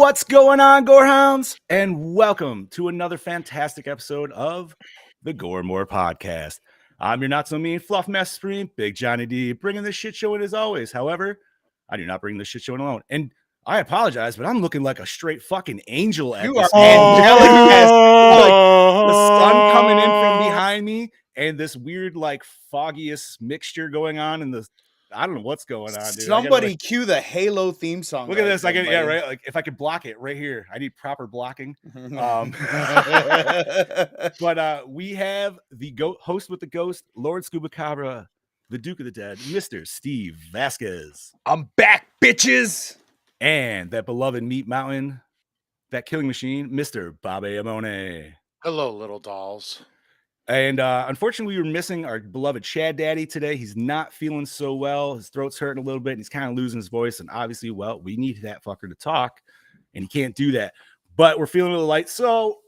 What's going on, Gorehounds? And welcome to another fantastic episode of the Gore More Podcast. I'm your not so mean fluff mess stream, Big Johnny D, bringing this shit show in as always. However, I do not bring this shit show in alone. And I apologize, but I'm looking like a straight fucking angel at this angelic mess. Like the sun coming in from behind me and this weird, like, foggiest mixture going on in the. I don't know what's going on, dude. Somebody cue the Halo theme song. Look at this. I can, yeah, right. Like if I could block it right here, I need proper blocking. But we have the host with the ghost, Lord Scuba Cabra, the Duke of the Dead, Mr. Steve Vasquez. I'm back, bitches. And that beloved meat mountain, that killing machine, Mr. Bobby Amone. Hello, little dolls. And unfortunately, we were missing our beloved Chad Daddy today. He's not feeling so well. His throat's hurting a little bit. And he's kind of losing his voice. And obviously, well, we need that fucker to talk. And he can't do that. But we're feeling a little light. So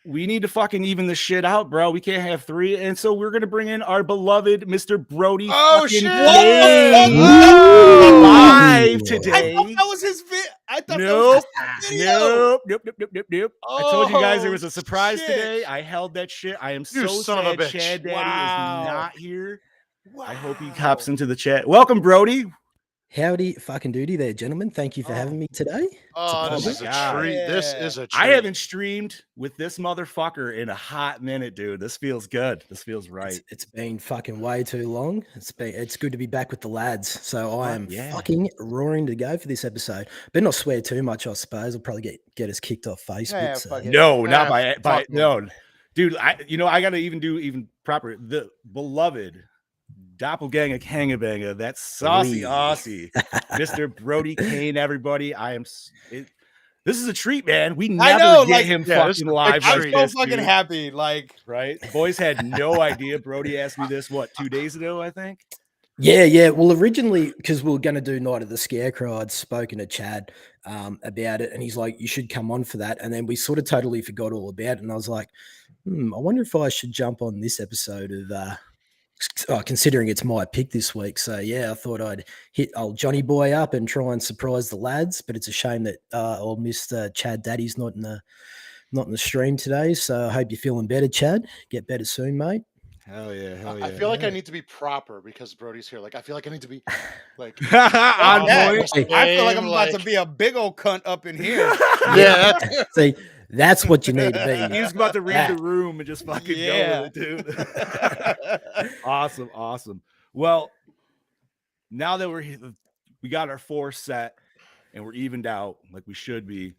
we need to fucking even this shit out, bro. We can't have three. And so we're going to bring in our beloved Mr. Brody. Oh, shit. Live today. I thought that was his vid. I thought Nope. that was his video. Nope. I told you guys there was a surprise today. I held that shit. I am so sad Chad Daddy is not here. Wow. I hope he hops into the chat. Welcome, Brody. Howdy fucking doody there, gentlemen. Thank you for having me today. Oh, this is a treat. Yeah. This is a treat. I haven't streamed with this motherfucker in a hot minute, dude. This feels good. This feels right. It's been fucking way too long. It's good to be back with the lads. So I am fucking roaring to go for this episode. But not swear too much, I suppose. I'll probably get us kicked off Facebook. No, not by no. Dude, I gotta even do proper the beloved doppelganger kangabanger, that's saucy Aussie, Mr. Brody Kane, everybody. This is a treat, man. We never get him fucking live. I'm so fucking happy. Like, right? Boys had no idea. Brody asked me this, 2 days ago, I think? Yeah. Well, originally, because we were going to do Night of the Scarecrow, I'd spoken to Chad about it, and he's like, you should come on for that. And then we sort of totally forgot all about it. And I was like, I wonder if I should jump on this episode of considering it's my pick this week. So yeah, I thought I'd hit old Johnny Boy up and try and surprise the lads, but it's a shame that old Mr. Chad Daddy's not in the stream today. So I hope you're feeling better, Chad. Get better soon, mate. Hell yeah. I feel like I need to be proper because Brody's here. Like, I feel like I need to be like I feel like I'm about to be a big old cunt up in here. Yeah. See, that's what you need to be. He's about to read the room and just fucking go with it, dude. Awesome. Well, now that we got our four set and we're evened out like we should be.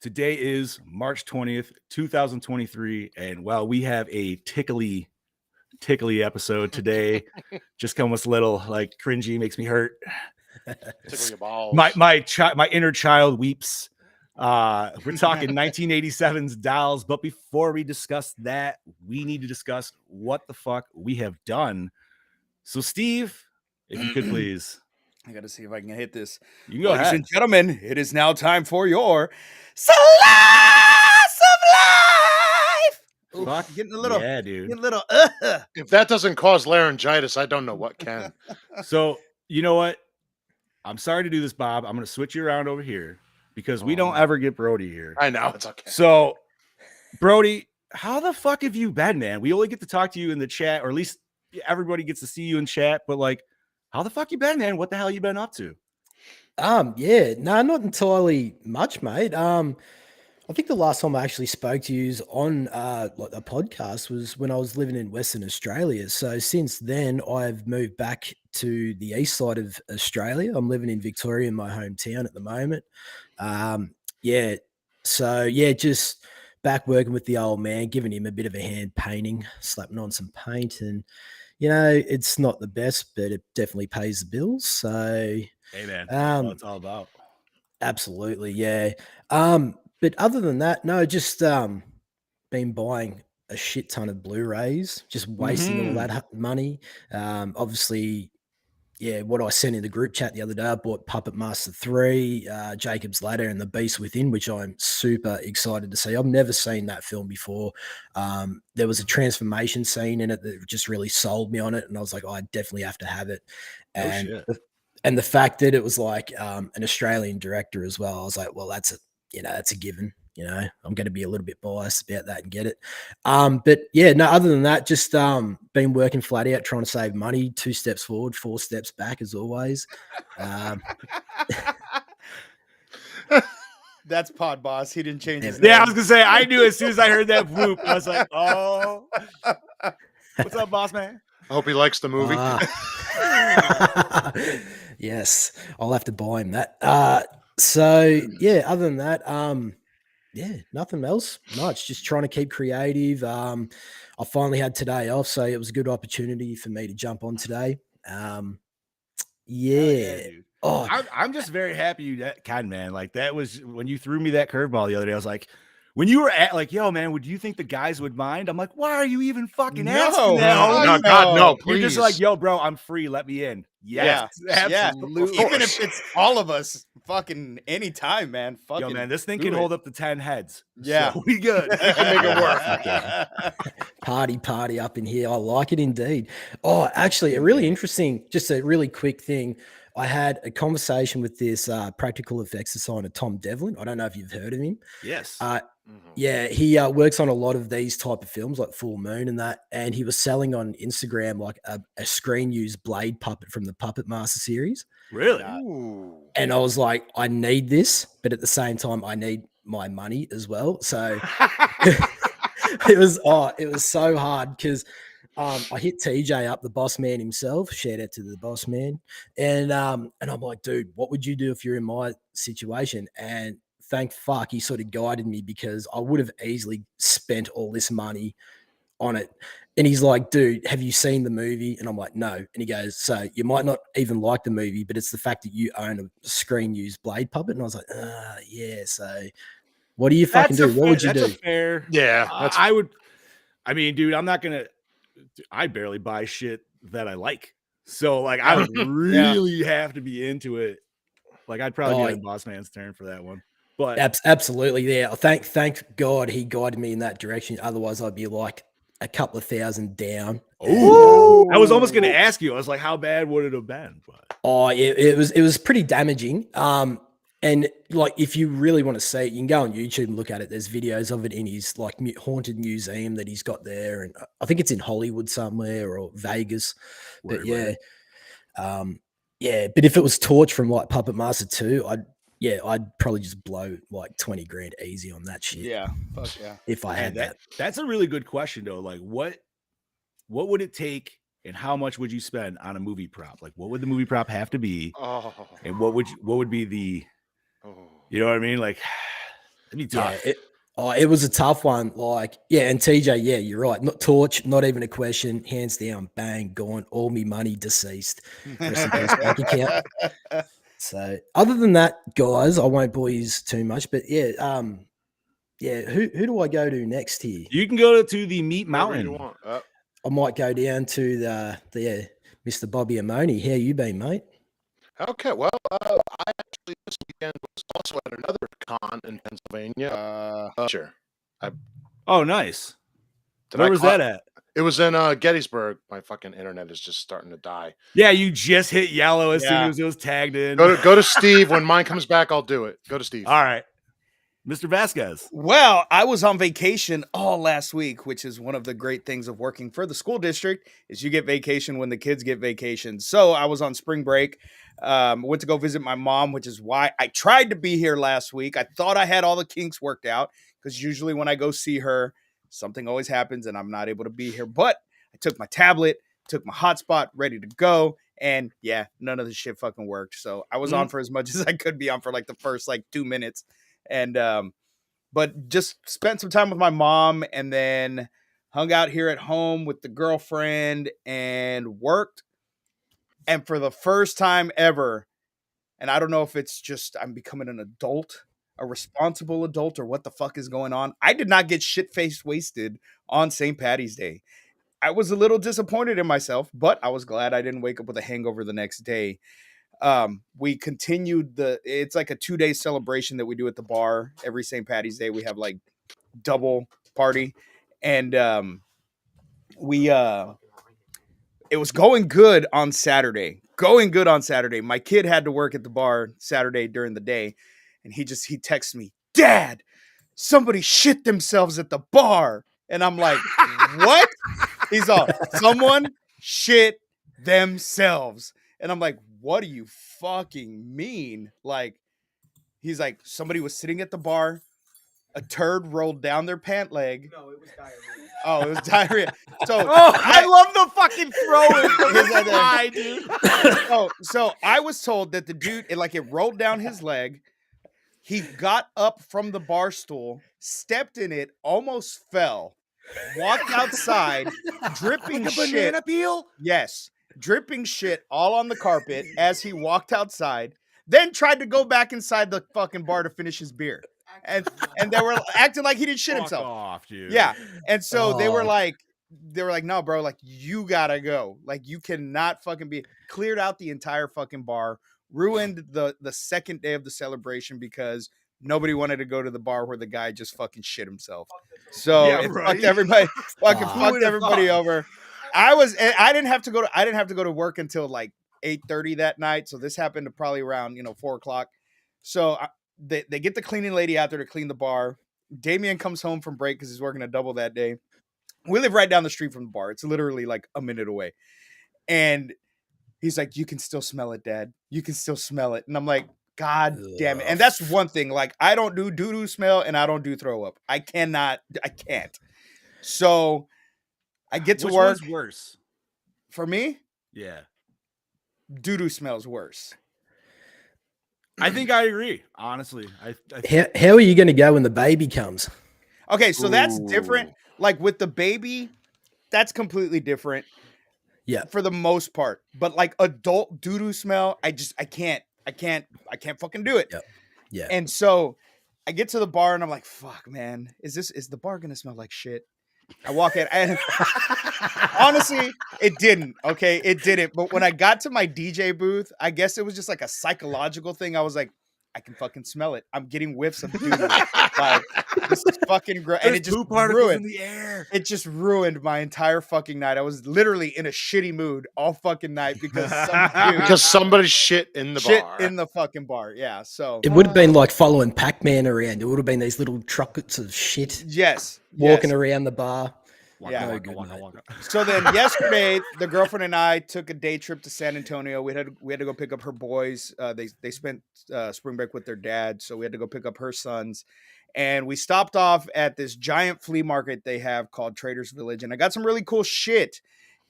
Today is March 20th, 2023. And while we have a tickly episode today, just come with a little like cringy, makes me hurt. Tickle your balls. My inner child weeps. We're talking 1987's Dolls, but before we discuss that, we need to discuss what the fuck we have done. So, Steve, if you could please. I gotta see if I can hit this. You can go Ladies ahead. and gentlemen, it is now time for your Slice of Life. Fuck, Getting a little, dude. getting a little. If that doesn't cause laryngitis, I don't know what can. So, you know what? I'm sorry to do this, Bob. I'm going to switch you around over here because we don't ever get Brody here. I know, it's okay. So, Brody, how the fuck have you been, man? We only get to talk to you in the chat, or at least everybody gets to see you in chat, but like, how the fuck you been, man? What the hell you been up to? Not entirely much, mate. I think the last time I actually spoke to you on a podcast was when I was living in Western Australia. So since then, I've moved back to the east side of Australia. I'm living in Victoria, in my hometown at the moment. Just back working with the old man, giving him a bit of a hand painting, slapping on some paint, and it's not the best, but it definitely pays the bills. So, hey man, that's what it's all about. Absolutely, yeah. But other than that, no, just been buying a shit ton of Blu-rays, just wasting all that money. Obviously, what I sent in the group chat the other day, I bought Puppet Master 3, Jacob's Ladder, and The Beast Within, which I'm super excited to see. I've never seen that film before. There was a transformation scene in it that just really sold me on it, and I was like, I definitely have to have it. And And the fact that it was like an Australian director as well, I was like, well, that's a given. I'm going to be a little bit biased about that and get it. But yeah, no, other than that, just been working flat out, trying to save money, 2 steps forward, 4 steps back as always. That's Pod Boss. He didn't change his Yeah, name. I was gonna say I knew as soon as I heard that whoop, I was like, "Oh, what's up, boss man?" I hope he likes the movie. Yes, I'll have to buy him that. So yeah, other than that, yeah, nothing else much. Just trying to keep creative. I finally had today off, so it was a good opportunity for me to jump on today. Yeah. Dude. Oh, I'm just very happy you can, man. Like that was when you threw me that curveball the other day. I was like, when you were at like, yo, man, would you think the guys would mind? I'm like, why are you even fucking asking that? No, God, no, You're please. just like, yo, bro, I'm free. Let me in. Yes, absolutely. Even if it's all of us, fucking anytime, man. Fucking yo, man, this thing can hold up to 10 heads. Yeah. So we good. You can make it work. Party up in here. I like it indeed. Oh, actually, a really interesting, just a really quick thing. I had a conversation with this practical effects designer, Tom Devlin. I don't know if you've heard of him. Yes. Yeah, he works on a lot of these type of films like Full Moon and that. And he was selling on Instagram like a screen used Blade puppet from the Puppet Master series. Really? And I was like, I need this, but at the same time, I need my money as well. So it was so hard because I hit TJ up, the boss man himself. Shout out to the boss man. And I'm like, dude, what would you do if you're in my situation? And thank fuck he sort of guided me because I would have easily spent all this money on it. And he's like, dude, have you seen the movie? And I'm like, no. And he goes, so you might not even like the movie, but it's the fact that you own a screen used Blade puppet. And I was like, yeah. So what do you fucking do? What would you do? Fair. Yeah. I mean, dude, I'm not going to, I barely buy shit that I like. So like, I would really have to be into it. Like I'd probably be on boss man's turn for that one. But absolutely, yeah. Thank God he guided me in that direction. Otherwise, I'd be like a couple of thousand down. I was almost going to ask you. I was like, how bad would it have been? But it was pretty damaging. And like, if you really want to see it, you can go on YouTube and look at it. There's videos of it in his like haunted museum that he's got there, and I think it's in Hollywood somewhere or Vegas. But yeah. But if it was Torch from like Puppet Master 2, I'd probably just blow like 20 grand easy on that shit. Yeah, fuck yeah. If I had that. That's a really good question though. Like what would it take and how much would you spend on a movie prop? Like what would the movie prop have to be? And what would be the you know what I mean? Like it'd be tough. Yeah, it was a tough one. Like, yeah, and TJ, yeah, you're right. Not Torch, not even a question. Hands down, bang, gone. All me money deceased. Rest in peace, bank account. So, other than that, guys, I won't bore you too much. But yeah, who do I go to next here? You can go to the Meat Mountain. I might go down to the Mr. Bobby Amoni. How you been, mate? Okay, well, I actually this weekend was also at another con in Pennsylvania. Sure. Oh, nice. Where was that at? It was in Gettysburg. My fucking internet is just starting to die. Yeah, you just hit yellow as soon as it was tagged in. Go to Steve. When mine comes back, I'll do it. Go to Steve. All right. Mr. Vasquez. Well, I was on vacation all last week, which is one of the great things of working for the school district is you get vacation when the kids get vacation. So I was on spring break. Went to go visit my mom, which is why I tried to be here last week. I thought I had all the kinks worked out because usually when I go see her, something always happens and I'm not able to be here. But I took my tablet, took my hotspot, ready to go. And yeah, none of the shit fucking worked. So I was on for as much as I could be on for like the first 2 minutes. And, but just spent some time with my mom and then hung out here at home with the girlfriend and worked. And for the first time ever, and I don't know if it's just I'm becoming an adult, a responsible adult, or what the fuck is going on, I did not get shit-faced wasted on St. Patty's Day. I was a little disappointed in myself, but I was glad I didn't wake up with a hangover the next day. We continued it's like a 2-day celebration that we do at the bar every St. Patty's Day. We have like double party and, it was going good on Saturday. going good on Saturday. My kid had to work at the bar Saturday during the day, and he texts me, Dad, somebody shit themselves at the bar. And I'm like, what? He's all, someone shit themselves. And I'm like, what do you fucking mean? Like, he's like, somebody was sitting at the bar, a turd rolled down their pant leg. No, it was diarrhea. Oh, it was diarrhea. So I love the fucking throw-in from Here's the that side, dude. so I was told that the dude, it rolled down his leg. He got up from the bar stool, stepped in it, almost fell, walked outside, dripping Like a shit. banana peel? Yes, dripping shit all on the carpet as he walked outside. Then tried to go back inside the fucking bar to finish his beer, and they were acting like he didn't shit Fuck himself. off, dude. Yeah, and so they were Oh. like, no, bro, like you gotta go, like you cannot fucking be. Cleared out the entire fucking bar, ruined the second day of the celebration because nobody wanted to go to the bar where the guy just fucking shit himself. So Yeah, it right. fucked everybody, fucking Who fucked would've everybody thought? over. I didn't have to go to work until like 8:30 that night. So this happened to probably around 4:00. So they get the cleaning lady out there to clean the bar. Damien comes home from break because he's working a double that day. We live right down the street from the bar. It's literally like a minute away. And he's like, you can still smell it, Dad. You can still smell it. And I'm like, God damn it. And that's one thing. Like, I don't do doo-doo smell and I don't do throw up. I can't. So I get to Which work. one's worse? For me, Yeah. doo-doo smells worse. I think I agree, honestly. I How are you going to go when the baby comes? Okay, so that's different. Ooh. Like with the baby, that's completely different. Yeah. For the most part. But like adult doo-doo smell, I can't fucking do it. Yep. Yeah. And so I get to the bar and I'm like, fuck, man, is the bar gonna smell like shit? I walk in and honestly, it didn't. Okay, it didn't. But when I got to my DJ booth, I guess it was just like a psychological thing. I was like, I can fucking smell it. I'm getting whiffs of doo-doo. Like, this is fucking gross. And it just poop particles ruined. in the air. It just ruined my entire fucking night. I was literally in a shitty mood all fucking night because some dude Because somebody shit in the shit bar. in the fucking bar. Yeah. So It would have been like following Pac-Man around. It would have been these little truckets of shit yes, walking yes. around the bar. Yeah. No good, mate. So then yesterday, the girlfriend and I took a day trip to San Antonio. We had to go pick up her boys. They spent spring break with their dad, so we had to go pick up her sons. And we stopped off at this giant flea market they have called Traders Village, and I got some really cool shit.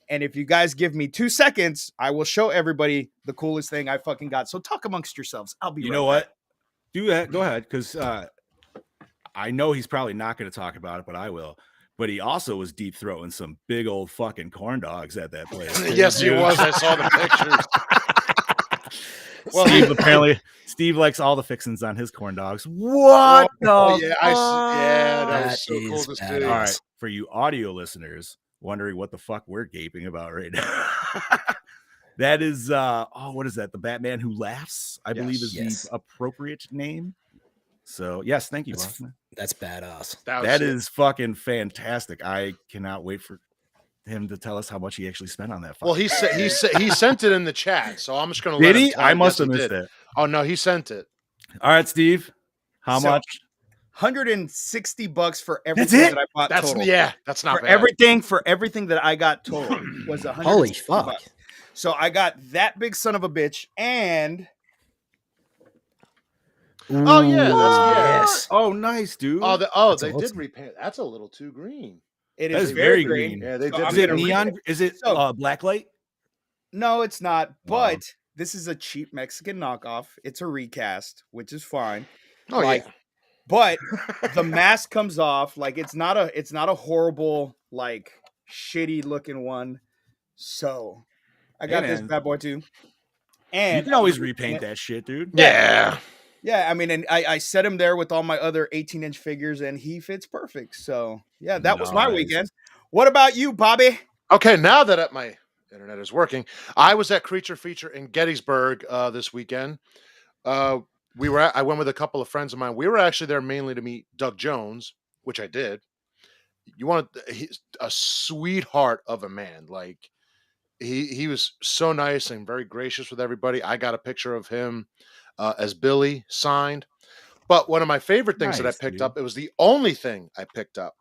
And if you guys give me 2 seconds, I will show everybody the coolest thing I fucking got. So talk amongst yourselves. I'll be. You right know back. what? Do that. Go ahead, because I know he's probably not going to talk about it, but I will. But he also was deep throating some big old fucking corn dogs at that place. Yes, he was. I saw the pictures. Well, Steve likes all the fixins on his corn dogs. What? Oh, the yeah, that That was so cool is to see. badass. All right, for you audio listeners wondering what the fuck we're gaping about right now. That is what is that? The Batman Who Laughs, I believe is Yes. the appropriate name. So yes, thank you, That's- Bossman. That's badass. That is fucking fantastic. I cannot wait for him to tell us how much he actually spent on that. Well, he sent it in the chat, so I'm just going to Did let him he? tell I it. must Yes, have he missed did. it. Oh no, he sent it. All right, Steve. How So, much? $160 for everything it? that I bought That's total. that's not for bad. everything that I got total was $160. Holy fuck. So I got that big son of a bitch and Oh, yeah, that's- yes. Oh, nice, dude. They That's did awesome. repaint. That's a little too green. it That is is very very green. Yeah, they So did. I'm Is it gonna neon? Is it So- black light? No, it's not. Wow. But this is a cheap Mexican knockoff. It's a recast, which is fine. Oh Like, yeah. But the mask comes off. Like it's not a horrible, like shitty looking one. So I got this man. bad boy too. You And can always repaint that shit, dude. Yeah. Yeah, I mean, and I set him there with all my other 18-inch figures, and he fits perfect. So yeah, that was my Nice. weekend. What about you, Bobby? Okay, now that my internet is working, I was at Creature Feature in Gettysburg this weekend. I went with a couple of friends of mine. We were actually there mainly to meet Doug Jones, which I did. He's a sweetheart of a man. Like he was so nice and very gracious with everybody. I got a picture of him as Billy signed. But one of my favorite things that I Nice, picked dude. up, it was the only thing I picked up.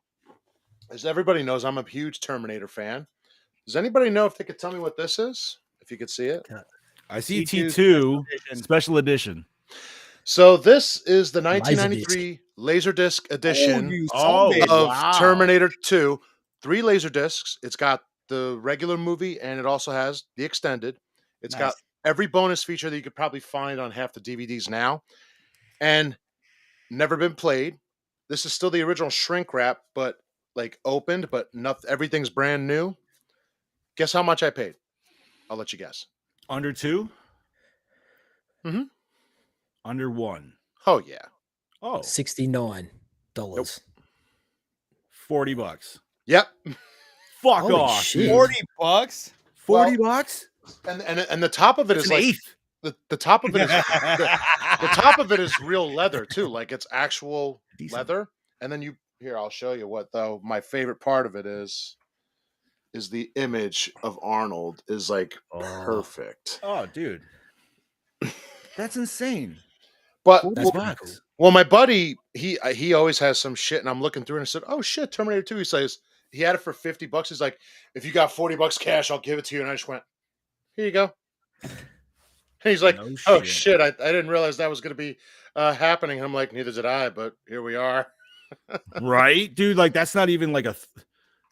As everybody knows, I'm a huge Terminator fan. Does anybody know if they could tell me what this is? If you could see it. I see T2 T2 special edition. So this is the Laserdisc. 1993 Laserdisc edition you Oh, zombie. of wow. Terminator 2. 3 laser discs. It's got the regular movie and it also has the extended. It's got Nice. every bonus feature that you could probably find on half the DVDs now, and never been played. This is still the original shrink wrap, but like opened, but nothing. Everything's brand new. Guess how much I paid? I'll let you guess. Under 2? Mhm. Under 1. Oh yeah. Oh, $69. $40. Yep. Fuck Holy off. shit. dude. $40? $40? And the top of it It's is an like eighth. the top of it is the top of it is real leather too, like it's actual Decent. leather. And then I'll show you what though my favorite part of it is the image of Arnold is like perfect. Oh, dude. That's insane. But That's $40. pretty cool. well, my buddy, he always has some shit, and I'm looking through and I said, "Oh shit, Terminator 2." He says he had it for $50. He's like, "If you got $40 cash, I'll give it to you." And I just went, "Here you go." And he's like, No "Oh shit. shit, I didn't realize that was going to be happening." And I'm like, "Neither did I," but here we are. Right? Dude, like that's not even like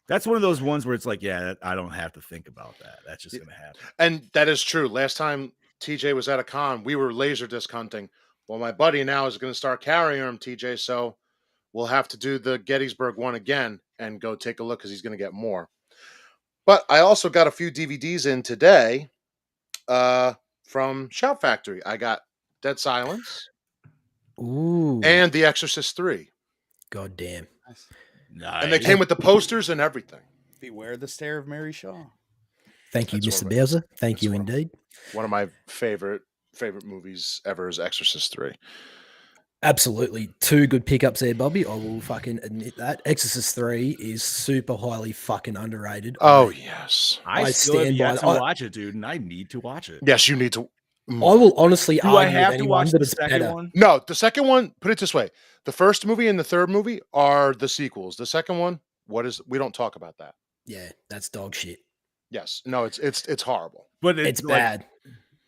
that's one of those ones where it's like, yeah, I don't have to think about that. That's just going to happen. And that is true. Last time TJ was at a con, we were laser disc hunting. Well, my buddy now is going to start carrying him, TJ. So we'll have to do the Gettysburg one again and go take a look because he's going to get more. But I also got a few DVDs in today from Shout Factory. I got Dead Silence Ooh. and The Exorcist 3. God damn. Nice. And they came with the posters and everything. Beware the stare of Mary Shaw. Thank you, That's Mr. one of Bowser. Thank that's you one of- indeed. One of my favorite movies ever is Exorcist 3. Absolutely. 2 good pickups there, Bobby. I will fucking admit that. Exorcist 3 is super highly fucking underrated. Oh, yes. I I still have stand yet by- to watch it, dude, and I need to watch it. Yes, you need to. I will honestly Do I argue with have to anyone watch that the it's second better. one? No, the second one, put it this way. The first movie and the third movie are the sequels. The second one, we don't talk about that. Yeah, that's dog shit. Yes. No, it's horrible. But It's like, bad.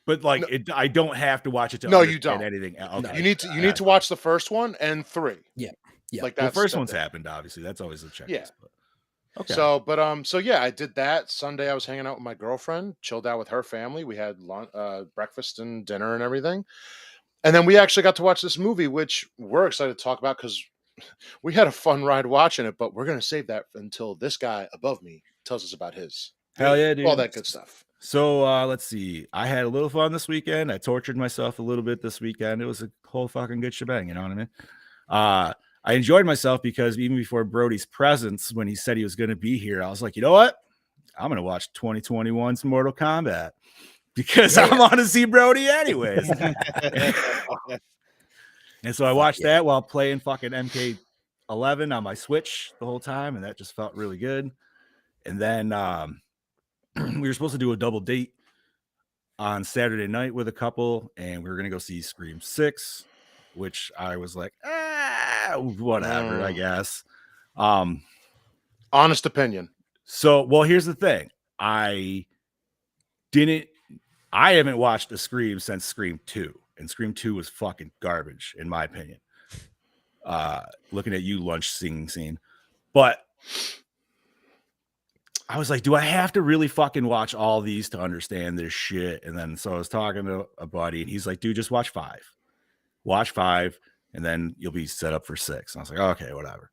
But like, I don't have to watch it to No, you understand don't. anything. Okay. No. You need to watch the first one and 3. Yeah. Like The that's first that's one's it. happened, obviously. That's always a checklist. Yeah. But, okay. So yeah, I did that. Sunday I was hanging out with my girlfriend, chilled out with her family. We had breakfast and dinner and everything. And then we actually got to watch this movie, which we're excited to talk about because we had a fun ride watching it, but we're going to save that until this guy above me tells us about his. Hell yeah, dude. All that good stuff. So let's see. I had a little fun this weekend. I tortured myself a little bit this weekend. It was a whole fucking good shebang, you know what I mean? I enjoyed myself because even before Brody's presence, when he said he was going to be here, I was like, you know what? I'm going to watch 2021's Mortal Kombat because I want to see Brody anyways. And so I watched that while playing fucking MK11 on my Switch the whole time, and that just felt really good. And then we were supposed to do a double date on Saturday night with a couple, and we were gonna go see Scream 6, which I was like, whatever, I guess. Honest opinion. So, well, here's the thing. I haven't watched a Scream since Scream 2, and Scream 2 was fucking garbage, in my opinion. Looking at you, lunch singing scene. But I was like, do I have to really fucking watch all these to understand this shit? And then so I was talking to a buddy, and he's like, dude, just watch 5. Watch 5, and then you'll be set up for 6. And I was like, okay, whatever.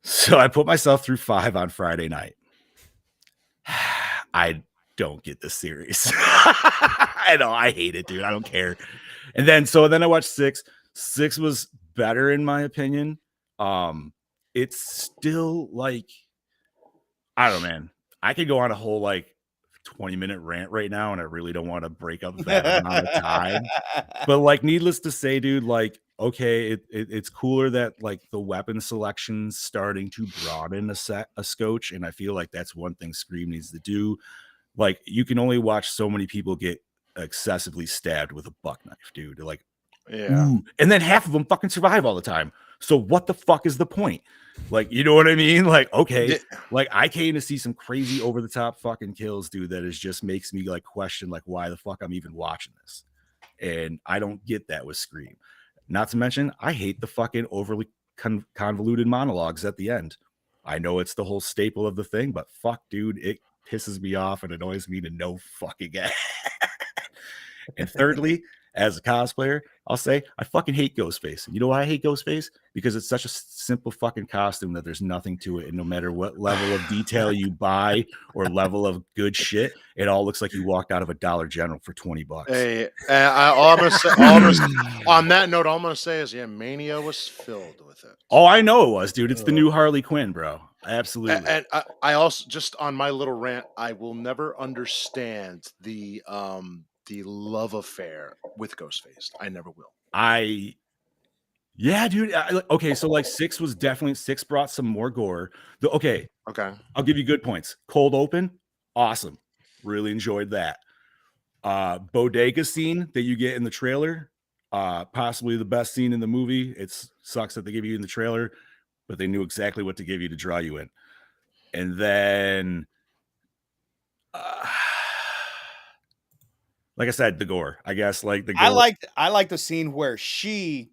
So I put myself through 5 on Friday night. I don't get this series. I know, I hate it, dude. I don't care. And then I watched 6. 6 was better in my opinion. It's still like, I don't know, man. I could go on a whole like 20-minute rant right now, and I really don't want to break up that amount of time. But like, needless to say, dude, like, okay, it's cooler that like the weapon selection's starting to broaden a scotch, and I feel like that's one thing Scream needs to do. Like, you can only watch so many people get excessively stabbed with a buck knife, dude. Like, Yeah. ooh. And then half of them fucking survive all the time. So what the fuck is the point? Like, you know what I mean? Like, okay, Yeah. like I came to see some crazy over the top fucking kills, dude. That is just makes me like question like why the fuck I'm even watching this. And I don't get that with Scream. Not to mention, I hate the fucking overly convoluted monologues at the end. I know it's the whole staple of the thing, but fuck, dude, it pisses me off and annoys me to no fucking end. And thirdly, as a cosplayer, I'll say I fucking hate Ghostface. You know why I hate Ghostface? Because it's such a simple fucking costume that there's nothing to it. And no matter what level of detail you buy or level of good shit, it all looks like you walked out of a Dollar General for $20. Hey, on that note, all I'm gonna say is, yeah, Mania was filled with it. Oh, I know it was, dude. It's the new Harley Quinn, bro. Absolutely. And I also, just on my little rant, I will never understand the love affair with Ghostface. I never will. Yeah, dude. Okay, so like six brought some more gore. Okay, Okay. I'll give you good points. Cold open, awesome. Really enjoyed that. Bodega scene that you get in the trailer, possibly the best scene in the movie. It sucks that they give you in the trailer, but they knew exactly what to give you to draw you in. And then, like I said, the gore. I guess like the gore. I like the scene where she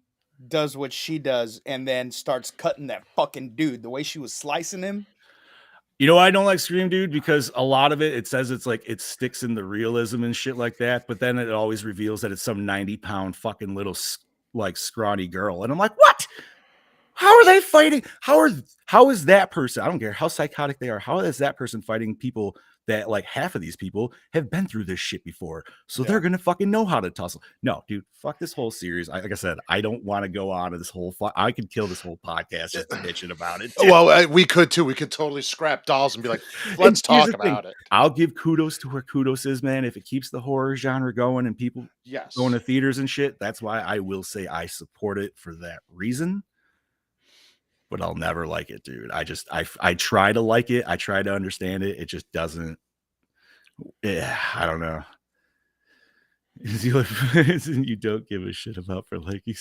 does what she does and then starts cutting that fucking dude. The way she was slicing him. You know, I don't like Scream, dude, because a lot of it says it's like it sticks in the realism and shit like that, but then it always reveals that it's some 90-pound fucking little like scrawny girl, and I'm like, what? How are they fighting? How is that person? I don't care how psychotic they are. How is that person fighting people that like half of these people have been through this shit before? So they're gonna fucking know how to tussle. No, dude, fuck this whole series. Like I said, I don't want to go on to this whole. I could kill this whole podcast just bitching about it. Dude. Well, we could too. We could totally scrap dolls and be like, let's talk about it. I'll give kudos to where kudos is, man. If it keeps the horror genre going and people going to theaters and shit, that's why I will say I support it for that reason. But I'll never like it, dude. I try to like it. I try to understand it. It just doesn't. Yeah, I don't know. You don't give a shit about for liking.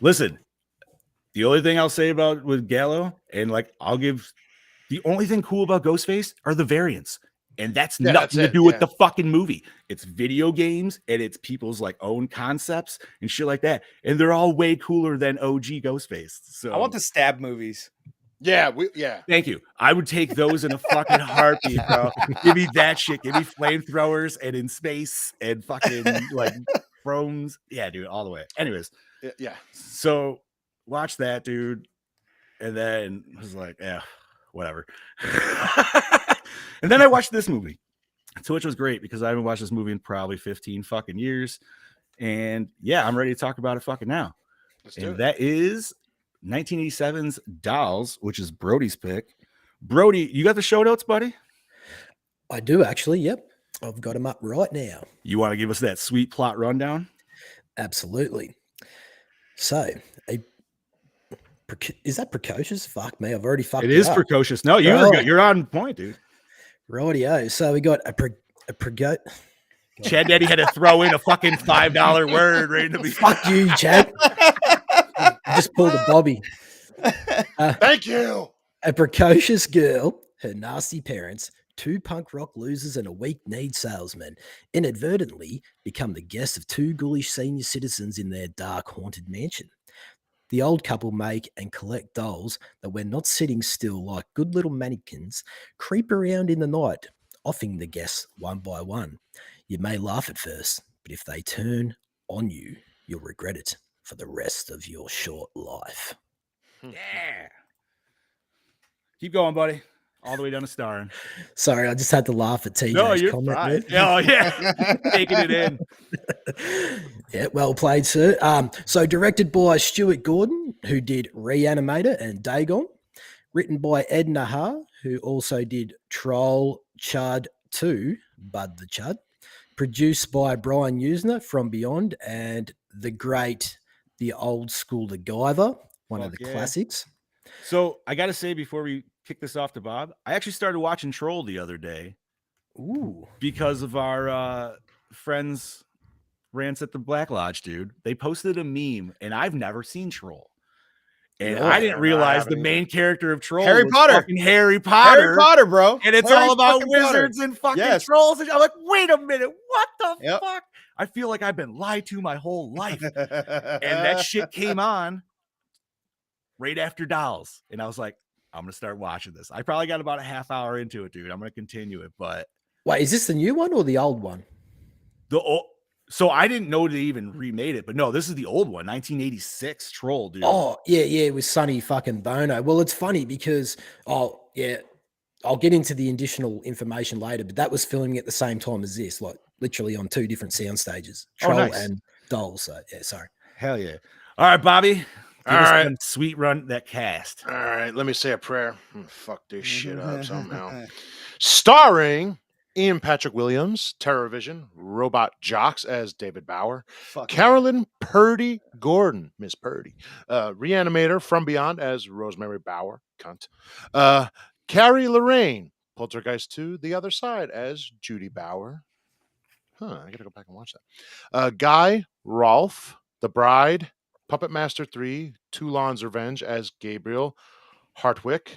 Listen. The only thing I'll say about with Gallo, and like I'll give the only thing cool about Ghostface are the variants. And that's nothing to do with the fucking movie. It's video games and it's people's like own concepts and shit like that. And they're all way cooler than OG Ghostface. So I want the stab movies. Yeah, Thank you. I would take those in a fucking heartbeat, bro. Give me that shit. Give me flamethrowers and in space and fucking like chromes. Yeah, dude, all the way. Anyways. Yeah. So watch that, dude. And then I was like, yeah, whatever. And then I watched this movie, which was great because I haven't watched this movie in probably 15 fucking years. And yeah, I'm ready to talk about it fucking now. And that is 1987's Dolls, which is Brody's pick. Brody, you got the show notes, buddy? I do actually. Yep. I've got them up right now. You want to give us that sweet plot rundown? Absolutely. So, is that precocious? Fuck me. I've already fucked it. It is precocious. No, you're on point, dude. Rightio. So we got a pregoat. Chad Daddy had to throw in a fucking $5 word right in the beginning. Fuck you, Chad. I just pulled a Bobby. Thank you. A precocious girl, her nasty parents, two punk rock losers, and a weak-kneed salesman inadvertently become the guests of two ghoulish senior citizens in their dark, haunted mansion. The old couple make and collect dolls that, when not sitting still like good little mannequins, creep around in the night, offing the guests one by one. You may laugh at first, but if they turn on you, you'll regret it for the rest of your short life. Yeah. Keep going, buddy. All the way down to starring. Sorry, I just had to laugh at TJ's comment. Fine. Oh, yeah. Taking it in. Yeah, well played, sir. So directed by Stuart Gordon, who did Reanimator and Dagon. Written by Ed Nahar, who also did Troll, Chud 2, Bud the Chud. Produced by Brian Usner from Beyond and the old school The Guyver, one of the classics. So I got to say before we kick this off to Bob. I actually started watching Troll the other day. Ooh. Because of our friends rants at the Black Lodge, dude. They posted a meme, and I've never seen Troll. And Yeah, I didn't realize the haven't main character of Troll Harry was Potter. fucking Harry Potter. Harry Potter, bro. And it's Harry all about fucking Potter. wizards and fucking Yes. trolls. And I'm like, wait a minute, what the Yep. fuck? I feel like I've been lied to my whole life. And that shit came on right after Dolls. And I was like, I'm gonna start watching this. I probably got about a half hour into it, dude. I'm gonna continue it, but Wait, is this the new one or the old one? So I didn't know they even remade it, but no, this is the old one, 1986 Troll, dude. Oh, yeah, with Sonny fucking Bono. Well, it's funny because, I'll get into the additional information later, but that was filming at the same time as this, like literally on 2 different sound stages, Troll nice. and Dolls. So, yeah, sorry. Hell yeah. All right, Bobby. Give All us right. one sweet run that cast. All right, let me say a prayer. Fuck this shit up somehow. Starring Ian Patrick Williams, TerrorVision, Robot Jocks as David Bauer, Carolyn Purdy Gordon, Miss Purdy, Reanimator from Beyond as Rosemary Bauer, cunt. Carrie Lorraine, Poltergeist 2, The Other Side as Judy Bauer. I gotta go back and watch that. Guy Rolfe, The Bride, Puppet Master 3, Toulon's Revenge as Gabriel Hartwick,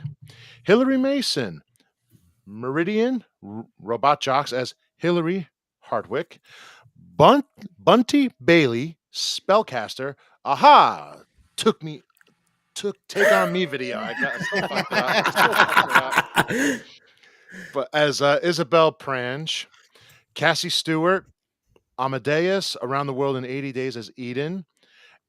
Hillary Mason, Meridian, Robot Jocks as Hillary Hartwick, Bunty Bailey, Spellcaster, Aha, Take On Me video. I got so fucked up. But as Isabel Prange, Cassie Stewart, Amadeus, Around the World in 80 Days as Eden,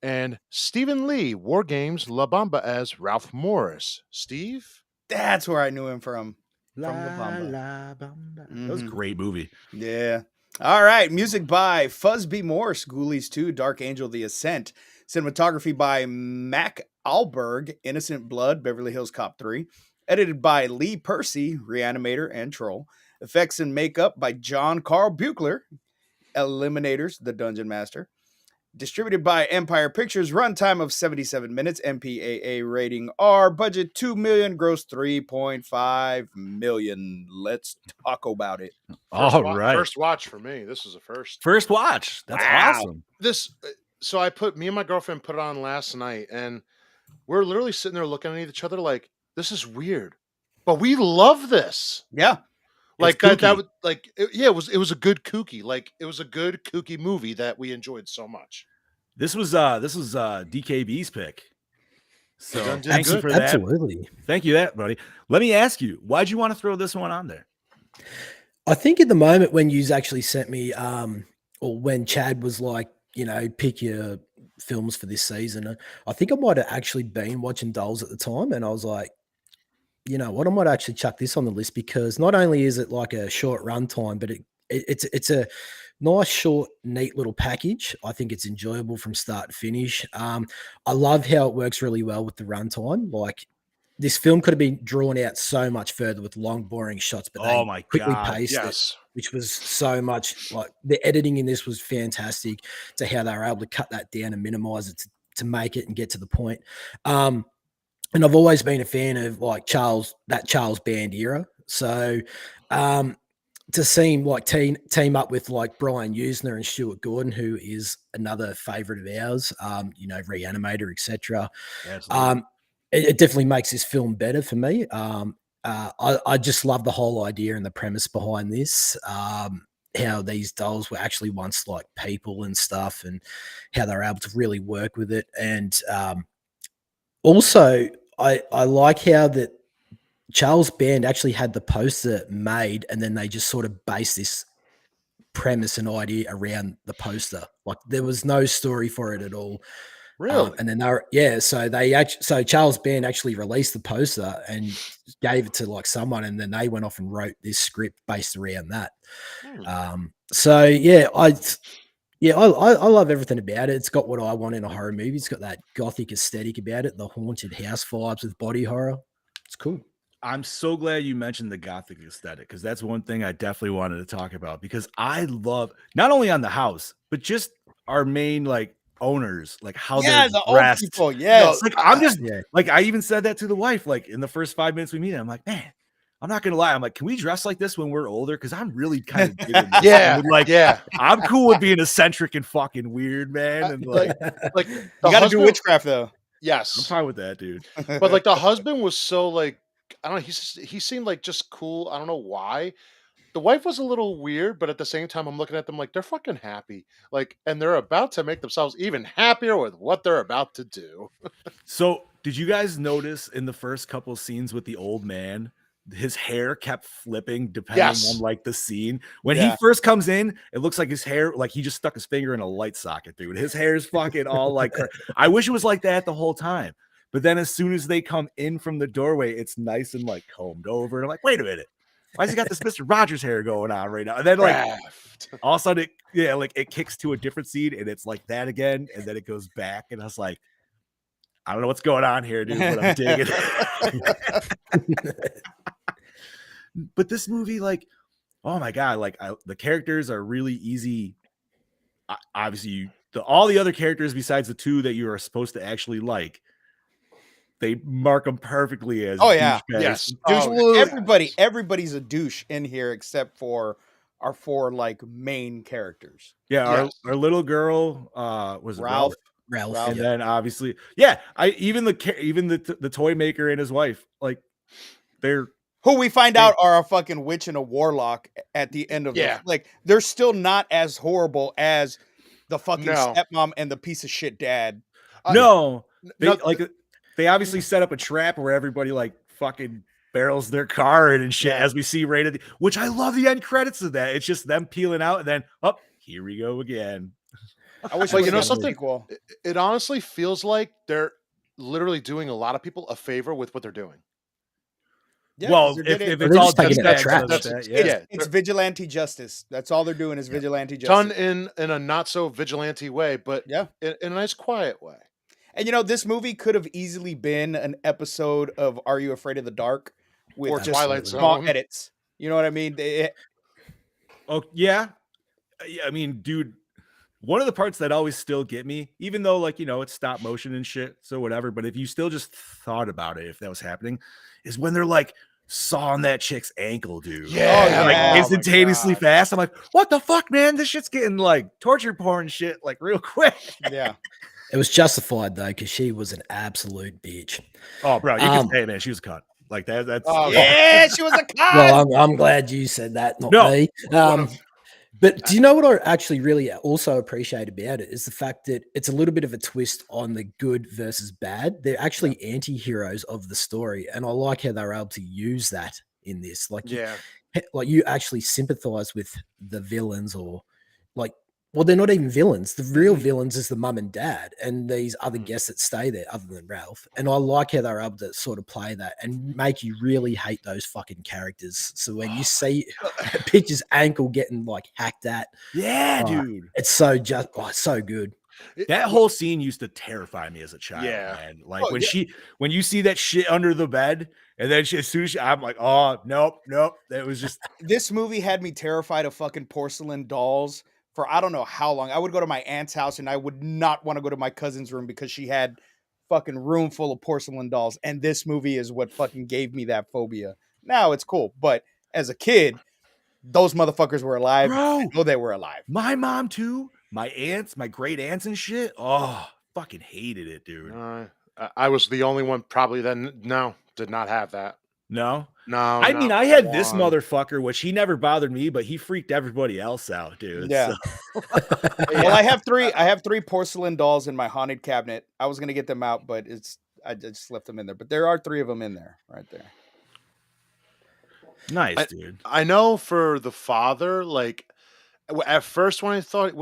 and Stephen Lee, War Games, La Bamba as Ralph Morris. Steve? That's where I knew him from. La, From La Bamba. La Bamba. That was a great movie. Yeah. All right. Music by Fuzzby Morse, Ghoulies 2, Dark Angel, The Ascent. Cinematography by Mac Alberg, Innocent Blood, Beverly Hills Cop 3. Edited by Lee Percy, Reanimator and Troll. Effects and makeup by John Carl Buechler, Eliminators, The Dungeon Master. Distributed by Empire Pictures, runtime of 77 minutes, MPAA rating R, budget $2 million, gross $3.5 million. Let's talk about it. First watch for me. This was a first. First watch. That's awesome. So me and my girlfriend put it on last night, and we're literally sitting there looking at each other like, this is weird, but we love this. Yeah. Like it was a good kooky. Like it was a good kooky movie that we enjoyed so much. This was DKB's pick. So thank you for that. Absolutely. Thank you, buddy. Let me ask you, why'd you want to throw this one on there? I think at the moment when you actually sent me, or when Chad was like, pick your films for this season, I think I might have actually been watching Dolls at the time, and I was like, you know what, I might actually chuck this on the list because not only is it like a short run time, but it's a nice, short, neat little package. I think it's enjoyable from start to finish. I love how it works really well with the runtime. Like this film could have been drawn out so much further with long, boring shots, but they quickly paced it, which was so much like the editing in this was fantastic to how they were able to cut that down and minimize it to make it and get to the point. And I've always been a fan of like Charles Band era. So to see him like team up with like Brian Usner and Stuart Gordon, who is another favorite of ours, Reanimator, etc. It definitely makes this film better for me. I just love the whole idea and the premise behind this. How these dolls were actually once like people and stuff, and how they were able to really work with it. And also, I like how that Charles Band actually had the poster made, and then they just sort of based this premise and idea around the poster. Like there was no story for it at all. Really? And then so Charles Band actually released the poster and gave it to like someone, and then they went off and wrote this script based around that. I love everything about it. It's got what I want in a horror movie. It's got that gothic aesthetic about it, the haunted house vibes with body horror. It's cool. I'm so glad you mentioned the gothic aesthetic because that's one thing I definitely wanted to talk about because I love not only on the house, but just our main like owners, like how Yeah, they're the old dressed. people. Yes. Like I'm just Yeah. like I even said that to the wife, like in the first 5 minutes we meet. I'm like, man, I'm not gonna lie. I'm like, can we dress like this when we're older? Because I'm really kind of digging this. Yeah, dude. Like, yeah. I'm cool with being eccentric and fucking weird, man. And like, Like You the got to do husband, witchcraft though. I'm yes, fine with that, dude. but like the husband was so like I don't know. He seemed like just cool. I don't know why. The wife was a little weird, but at the same time, I'm looking at them like they're fucking happy, like, and they're about to make themselves even happier with what they're about to do. So, did you guys notice in the first couple scenes with the old man, his hair kept flipping depending on Yes. like the scene? When Yeah. he first comes in, it looks like his hair, like he just stuck his finger in a light socket, dude. His hair is fucking all like, I wish it was like that the whole time. But then as soon as they come in from the doorway, it's nice and like combed over. And I'm like, wait a minute. Why's he got this Mr. Rogers hair going on right now? And then like Raft. all of a sudden, like it kicks to a different scene and it's like that again. And then it goes back. And I was like, I don't know what's going on here, dude, but I'm digging it. But this movie, like, oh my god, like the characters are really easy. Obviously, all the other characters besides the two that you are supposed to actually like, they mark them perfectly as Oh, yeah. douchebags. Yes. Everybody's a douche in here except for our four like main characters. Yeah, Yes. our little girl was Ralph. Ralph. and yeah. then obviously, yeah, even the toy maker and his wife, like they're Who we find out are a fucking witch and a warlock at the end of Yeah. like they're still not as horrible as the fucking No. stepmom and the piece of shit dad. no, they no, like they obviously set up a trap where everybody like fucking barrels their car in and shit, Yeah. as we see right at the, which I love the end credits of that. It's just them peeling out and then here we go again. I wish Like, it you know was something? sequel. It honestly feels like they're literally doing a lot of people a favor with what they're doing. Yeah, Well, 'cause they're if getting- it's They're all just taking it douchebags, trash. that's That's- that, yeah. yeah. it's vigilante justice. That's all they're doing is vigilante Done justice. in a not so vigilante way, but Yeah. in a nice quiet way. And you know, this movie could have easily been an episode of Are You Afraid of the Dark with Or just Twilight small Zone. edits. You know what I mean? Oh yeah. I mean, dude, one of the parts that always still get me, even though like, it's stop motion and shit, so whatever, but if you still just thought about it, if that was happening, is when they're like sawing that chick's ankle, dude. Yeah. Oh, Like yeah. instantaneously God. fast. I'm like, what the fuck, man? This shit's getting like torture porn shit like real quick. Yeah. It was justified though, because she was an absolute bitch. Oh, bro, you can Um, say, man, she was a cunt. Like that's Oh, Yeah, she was a cop. Well, I'm glad you said that, not No. me. But do you know what I actually really also appreciate about it is the fact that it's a little bit of a twist on the good versus bad. They're actually anti-heroes of the story, and I like how they're able to use that in this. Like, Yeah. you actually sympathize with the villains, or like, well, they're not even villains. The real villains is the mum and dad and these other guests that stay there other than Ralph. And I like how they're able to sort of play that and make you really hate those fucking characters. So when you see Peach's ankle getting like hacked at, yeah, Oh, dude. it's so good. That whole scene used to terrify me as a child, Yeah. man. Like Oh, when you see that shit under the bed, and then as soon as I'm like, oh nope. That was just This movie had me terrified of fucking porcelain dolls for I don't know how long. I would go to my aunt's house and I would not want to go to my cousin's room because she had fucking room full of porcelain dolls. And this movie is what fucking gave me that phobia. Now it's cool, but as a kid, those motherfuckers were alive. bro. I know they were alive. My mom too. My aunts, my great aunts and shit. Oh, fucking hated it, dude. I was the only one probably that did not have that. No, No. I mean, not I had this one. motherfucker, which he never bothered me, but he freaked everybody else out, dude. Yeah. So- Well, I have three porcelain dolls in my haunted cabinet. I was gonna get them out, but I just left them in there. But there are 3 of them in there, right there. nice, dude. I know for the father, like at first when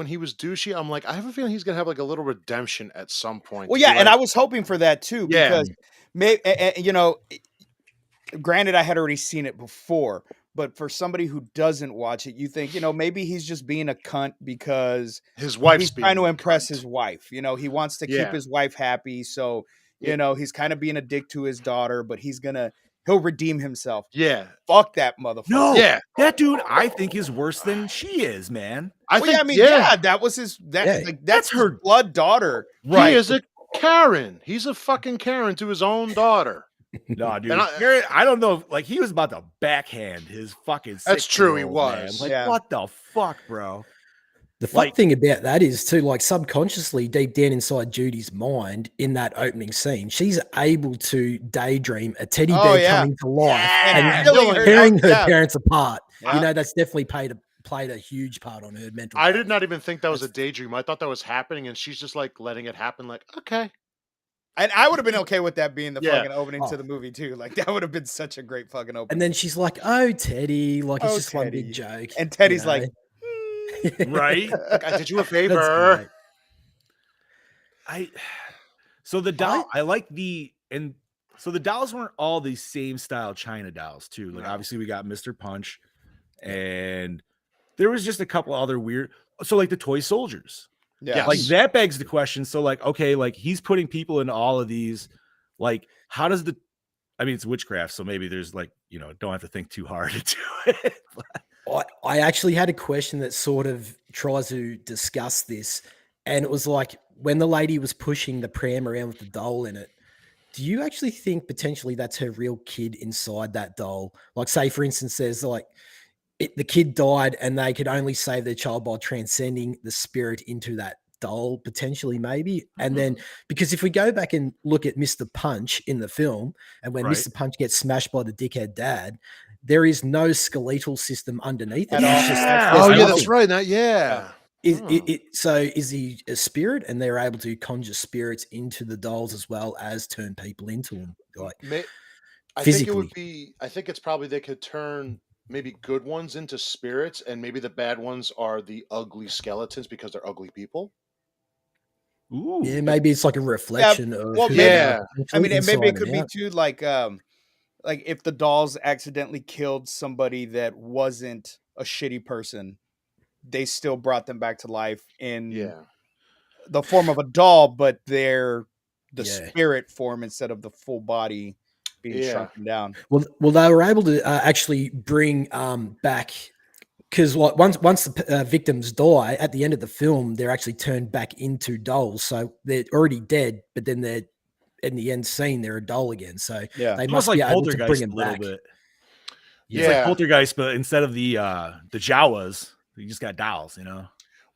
he was douchey, I'm like, I have a feeling he's gonna have like a little redemption at some point. Well, to yeah, be and like, I was hoping for that too Yeah. because granted, I had already seen it before, but for somebody who doesn't watch it, you think, maybe he's just being a cunt because his wife's he's trying to being a impress cunt. his wife. He wants to keep Yeah. his wife happy. So, he's kind of being a dick to his daughter, but he's going to, he'll redeem himself. Yeah. Fuck that motherfucker. No, Yeah. that dude I think is worse than she is, man. I Well, think, yeah, I mean, yeah, that was his. Yeah. That's her- her blood daughter. He is a Karen. He's a fucking Karen to his own daughter. No, dude. And I don't know. Like he was about to backhand his fucking. That's true, he 6-year-old, man. was. Like Yeah. what the fuck, bro? The fuck thing about that is too, like subconsciously deep down inside Judy's mind in that opening scene, she's able to daydream a teddy bear coming to life and tearing her parents apart. Yeah. You know, that's definitely played a huge part on her mental I health. did not even think that was a daydream. I thought that was happening, and she's just like letting it happen. Like, okay. And I would have been okay with that being the Yeah. fucking opening to the movie too. Like that would have been such a great fucking opening. And then she's like, "Oh, Teddy," like it's Oh, just one Teddy. big joke. And Teddy's you know? like, Right? Like, I did you a That's favor. great. So the doll, I like so the dolls weren't all the same style China dolls too. Like obviously we got Mr. Punch, and there was just a couple other weird. So like the toy soldiers, yeah, like that begs the question. So like, okay, like he's putting people into all of these. Like, how does I mean, it's witchcraft, so maybe there's like, don't have to think too hard into it. I actually had a question that sort of tries to discuss this, and it was like when the lady was pushing the pram around with the doll in it. Do you actually think potentially that's her real kid inside that doll? Like, say for instance, there's like the kid died, and they could only save their child by transcending the spirit into that doll, potentially, maybe. And then because if we go back and look at Mr. Punch in the film, and when Mr. Punch gets smashed by the dickhead dad, there is no skeletal system underneath it. That's right. So is he a spirit, and they're able to conjure spirits into the dolls as well as turn people into them, like physically? I think it's probably they could turn maybe good ones into spirits, and maybe the bad ones are the ugly skeletons because they're ugly people. Ooh. Yeah, maybe it's like a reflection of. Well, I mean, and maybe it could be out. too like if the dolls accidentally killed somebody that wasn't a shitty person, they still brought them back to life in the form of a doll, but they're the spirit form instead of the full body being shrunken down. Well, they were able to actually bring back, because like once the victims die at the end of the film, they're actually turned back into dolls. So they're already dead, but then they're in the end scene they're a doll again. So they must be able to bring them back. Bit. It's like Poltergeist, but instead of the Jawas, you just got dolls,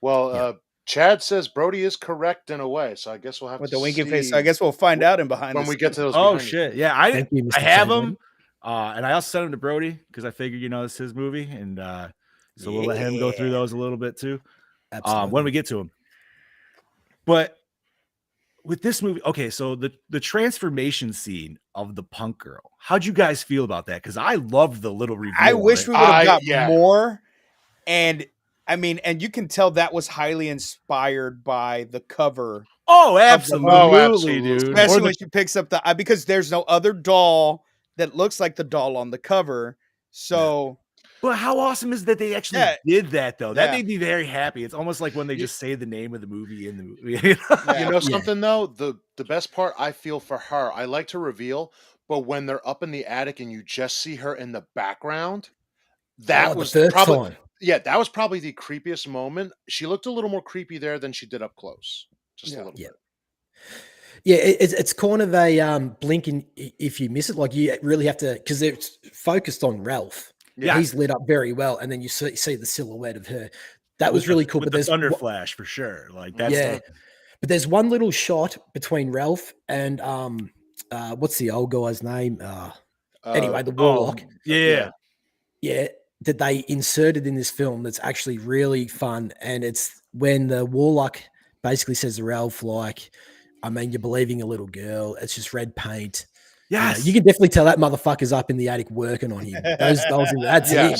Well, Chad says Brody is correct in a way, so I guess we'll have with to the winking see face. So I guess we'll find out in behind when we get to those. Oh shit! Yeah, I have Chadwin. them, and I also sent them to Brody because I figured it's his movie, and so we'll let him go through those a little bit too, when we get to him. But with this movie, okay, so the transformation scene of the punk girl, how'd you guys feel about that? Because I loved the little review. I wish we would have got more. And I mean, and you can tell that was highly inspired by the cover. Oh, absolutely, dude. Especially when she picks up because there's no other doll that looks like the doll on the cover. So, but how awesome is that they actually did that though? That made me very happy. It's almost like when they just say the name of the movie in the movie. You know something though? The best part I feel for her, I like to reveal, but when they're up in the attic and you just see her in the background, that was probably that was probably the creepiest moment. She looked a little more creepy there than she did up close. Just a little bit. Yeah, it's kind of a blink in if you miss it. Like you really have to, because it's focused on Ralph. Yeah, he's lit up very well, and then you see the silhouette of her. That was really cool. But there's thunder flash for sure. Like that's but there's one little shot between Ralph and what's the old guy's name? Anyway, the warlock. Yeah, that they inserted in this film that's actually really fun, and it's when the warlock basically says to Ralph, like, I mean, you're believing a little girl. It's just red paint. Yes. You can definitely tell that motherfucker's up in the attic working on him. That's him.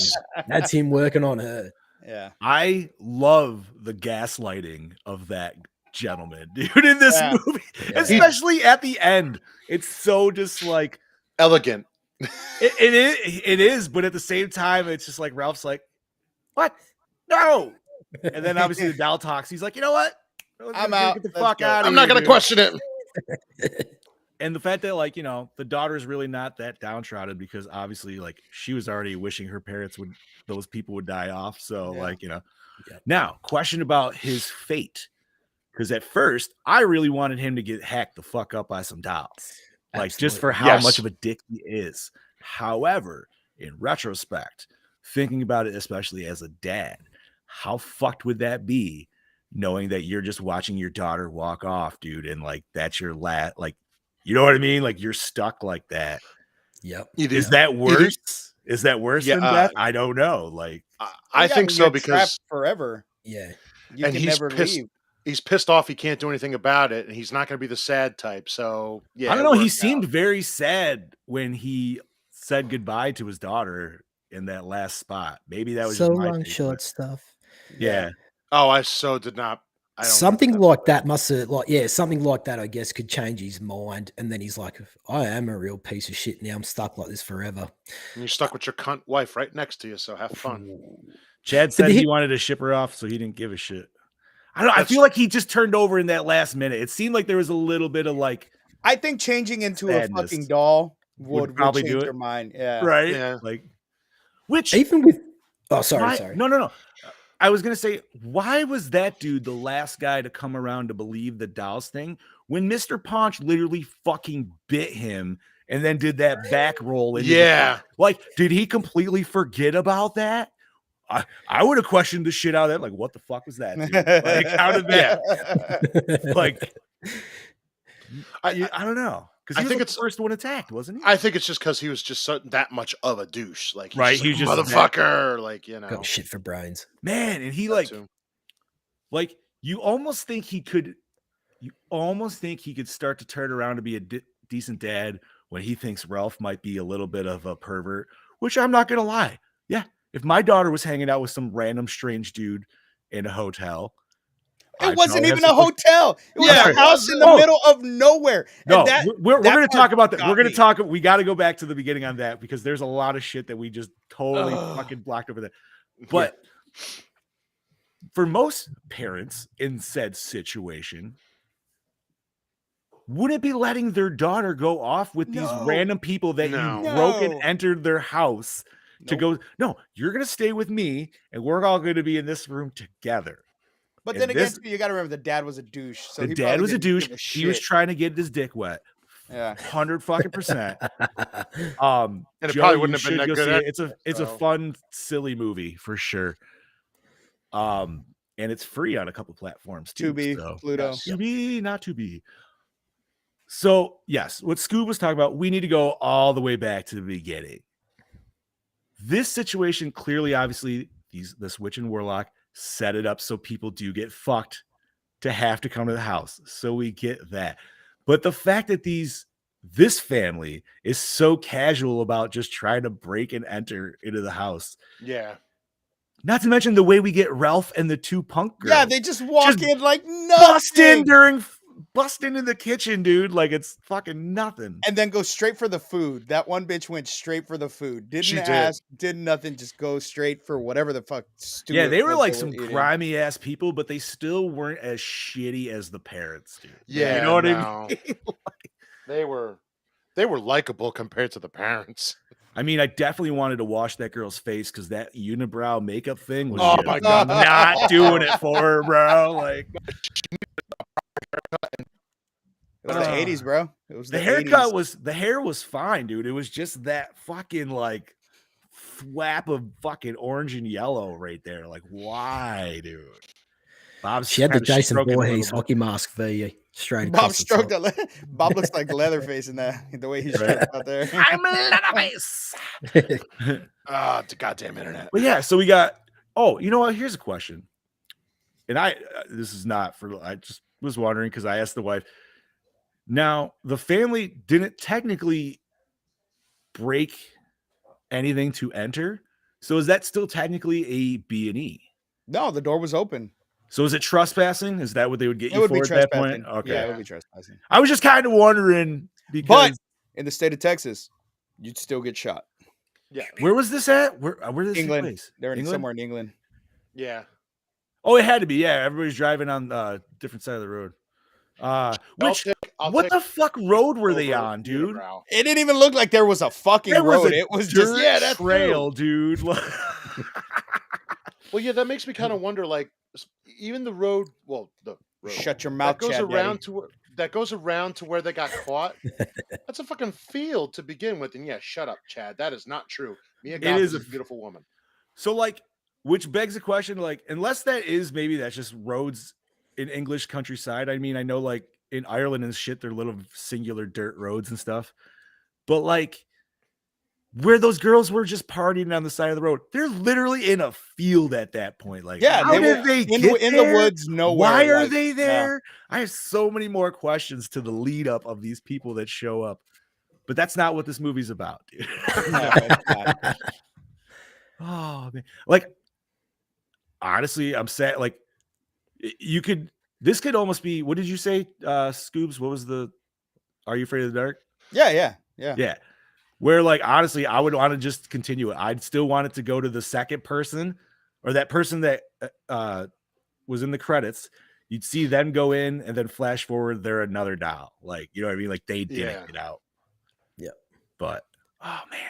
That's him working on her. Yeah. I love the gaslighting of that gentleman, dude, in this movie. Yeah. Especially at the end. It's so just like elegant. It is, but at the same time, it's just like Ralph's like, what? No. And then obviously the doll talks. He's like, you know what? I'm out. Get the fuck out of here. I'm not going to question it. And the fact that, like, you know, the daughter's really not that downtrodden because obviously, like, she was already wishing her parents would, those people would die off. So, Yeah. like, you know. Yep. Now, question about his fate. Because at first, I really wanted him to get hacked the fuck up by some dolls. Like, just for Absolutely. how Yes. much of a dick he is. However, in retrospect, thinking about it, especially as a dad, how fucked would that be knowing that you're just watching your daughter walk off, dude, and like that's your like, you know what I mean? Like you're stuck like that. Yep. Either, Is that either- worse? Is that worse Yeah, than death? I don't know. Like, I Yeah, think mean, so you're because trapped forever. Yeah. You and can he's never pissed. leave. He's pissed off. He can't do anything about it, and he's not going to be the sad type. So yeah, I don't it know. He worked seemed out. very sad when he said goodbye to his daughter in that last spot. Maybe that was So just my long, take, short but- stuff. Yeah. Oh, I so did not. I don't Something get like that must have, like, yeah, something like that, I guess, could change his mind. And then he's like, I am a real piece of shit now. I'm stuck like this forever. And you're stuck with your cunt wife right next to you. So have fun. Chad said But he he- wanted to ship her off, so he didn't give a shit. I don't. I That's- feel like he just turned over in that last minute. It seemed like there was a little bit of like, I think changing into a Sadness. fucking doll Would would probably change do it. your mind. Yeah. right, Yeah. like, which Even with, oh, sorry, why- sorry. No. I was gonna say, why was that dude the last guy to come around to believe the dolls thing when Mr. Ponch literally fucking bit him and then did that back roll? Into Yeah. like, did he completely forget about that? I would have questioned the shit out of that. Like, what the fuck was that? Dude? Like, how did that? Like, I don't know, because I he think was it's- the first one attacked, wasn't he? I think it's just because he was just that much of a douche. Like, he's Right, just like, he's just that- motherfucker. Like, you know. Got shit for brains. Man, and he that like, too. like you almost think he could. You almost think he could start to turn around to be a decent dad when he thinks Ralph might be a little bit of a pervert. Which I'm not gonna lie. Yeah, if my daughter was hanging out with some random strange dude in a hotel. It I'd wasn't probably even have a some- hotel. It was Yeah, a it house in the Oh. middle of nowhere. No, And that, we're that going to part talk about that. got We're going to me. talk. We got to go back to the beginning on that because there's a lot of shit that we just totally Ugh. fucking blocked over there. But for most parents in said situation, wouldn't be letting their daughter go off with these No. random people that No. you broke and No. entered their house to Nope. go. No, you're going to stay with me, and we're all going to be in this room together. But and then again, this- too, you got to remember the dad was a douche. So the he dad probably was a didn't give douche. He was shit. trying to get his dick wet. Yeah. 100 fucking percent. And it Joe, probably you wouldn't have been should that go good see it. anyway, It's a so. fun, silly movie for sure. And it's free on a couple platforms too. Tubi, So. Pluto. Yes. To be, not to be. So yes, what Scoob was talking about, we need to go all the way back to the beginning. This situation clearly, obviously, this witch and warlock set it up so people do get fucked to have to come to the house. So we get that. But the fact that this family is so casual about just trying to break and enter into the house. Yeah. Not to mention the way we get Ralph and the two punk girls. Yeah, they just walk Just in like bust into the kitchen, dude. Like it's fucking nothing. and then go straight for the food. That one bitch went straight for the food. Didn't She did. ask, did nothing, just go straight for whatever the fuck. Yeah, they were like was some eating. grimy ass people, but they still weren't as shitty as the parents, dude. Yeah. You know what I no. mean? They were likable compared to the parents. I mean, I definitely wanted to wash that girl's face because that unibrow makeup thing was Oh just my God. not doing it for her, bro. Like It was the 80s, bro. It was the 80s. haircut the hair was fine, dude. It was just that fucking like flap of fucking orange and yellow right there. Like, why, dude? Bob's She had the kinda Jason stroking a little Voorhees bit. hockey mask for you straight Bob across the top. stroked Bob looks like Leatherface in that the way he's Right. stroked out there. I'm Leatherface. Ah, the goddamn internet. But yeah, so we got. Oh, you know what? Here's a question, and this is not for. I just was wondering because I asked the wife. Now the family didn't technically break anything to enter, so is that still technically a B&E? No, the door was open. So is it trespassing? Is that what they would get It you would for be at that trespassing. point? Okay, Yeah, it would be trespassing. I was just kind of wondering because But in the state of Texas, you'd still get shot. Yeah. where was this at? Where did this England. take place? They're in England? somewhere in England. Yeah. Oh, it had to be. Yeah, everybody's driving on different side of the road. Which I'll what take the fuck road were they over on, dude? unibrow. It didn't even look like there was a fucking There was road. a It was just dirt trail, dude. Well, yeah, that makes me kind of wonder. Like, even the road. Well, the road Shut your that mouth, goes Chad around Daddy. to where they got caught. That's a fucking field to begin with. And yeah, shut up, Chad. That is not true. Mia Goth is is a a beautiful woman. So, like, which begs the question, like, unless that is maybe that's just roads in English countryside. I mean, I know like in Ireland and shit, they're little singular dirt roads and stuff, but like where those girls were just partying on the side of the road, they're literally in a field at that point. Like, Yeah, how they did were they in get the there? woods nowhere. Why are like, they yeah. there? I have so many more questions to the lead up of these people that show up, but that's not what this movie's about, dude. No, it's not. Oh man, like honestly, I'm sad. Like this could almost be. What did you say, Scoobs? What was the? Are You Afraid of the Dark? Yeah. Yeah. Where like honestly, I would want to just continue it. I'd still want it to go to the second person, or that person that was in the credits. You'd see them go in, and then flash forward, they're another doll. Like, you know what I mean? Like they didn't get out. Yeah. But oh man,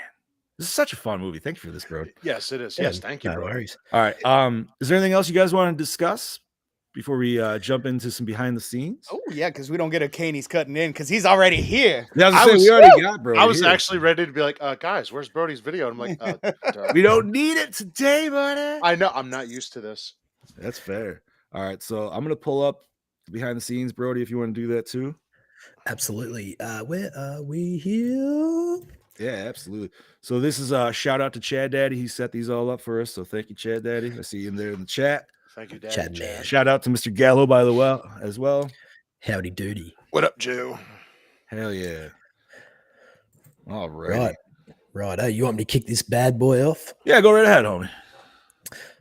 this is such a fun movie. Thank you for this, bro. Yes, it is. Yeah, Yes, thank you, no bro. worries. All right. Is there anything else you guys want to discuss before we jump into some behind the scenes? Oh yeah, because we don't get a Caney's cutting in because he's already here. Yeah, I was- we already got Brody. I was here. actually ready to be like, guys, where's Brody's video? And I'm like, duh. We don't need it today, buddy. I know. I'm not used to this. That's fair. All right, so I'm gonna pull up the behind the scenes, Brody, if you want to do that too. Absolutely. Where are we here? Yeah, absolutely. So this is a shout out to Chad Daddy. He set these all up for us. So thank you, Chad Daddy. I see you in there in the chat. Thank you, Daddy. Chad man. Shout out to Mr. Gallo, by the way, as well. Howdy doody. What up, Joe? Hell yeah. All right. Right. You want me to kick this bad boy off? Yeah, go right ahead, homie.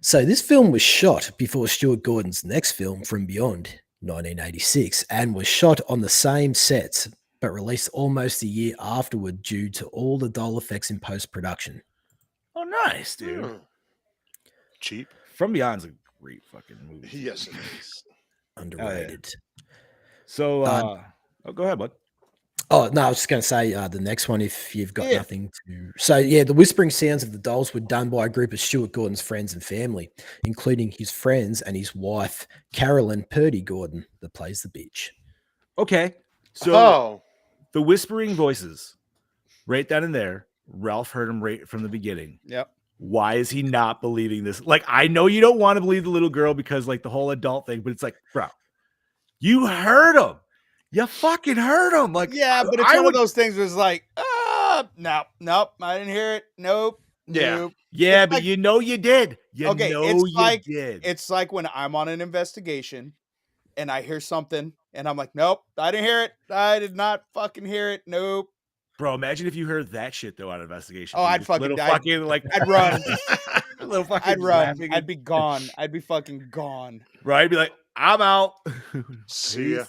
So this film was shot before Stuart Gordon's next film, From Beyond, 1986, and was shot on the same sets, but released almost a year afterward due to all the doll effects in post-production. Oh, nice, dude. Cheap. From Beyond's a great fucking movie. Yes, it is. Underrated. So, go ahead, bud. Oh, no, I was just going to say the next one, if you've got nothing to... So, yeah, the whispering sounds of the dolls were done by a group of Stuart Gordon's friends and family, including his friends and his wife, Carolyn Purdy Gordon, that plays the bitch. Okay. So, Oh, the whispering voices, right down in there, Ralph heard him right from the beginning. Yep. Why is he not believing this? Like, I know you don't want to believe the little girl because, like, the whole adult thing, but it's like, bro, you heard him. You fucking heard him. Like, Yeah, but it's one of those things where it's like, nope, I didn't hear it. Nope. yeah. Nope. Yeah, It's but like- you know you did. You Okay, know it's you like- did. It's like when I'm on an investigation and I hear something and I'm like, nope, I didn't hear it. I did not fucking hear it. Nope. Bro, imagine if you heard that shit though on investigation. Oh, dude. I'd fucking little die. fucking like I'd run. little fucking I'd run. laughing I'd be gone. I'd be fucking gone. right. I'd be like, I'm out. See ya.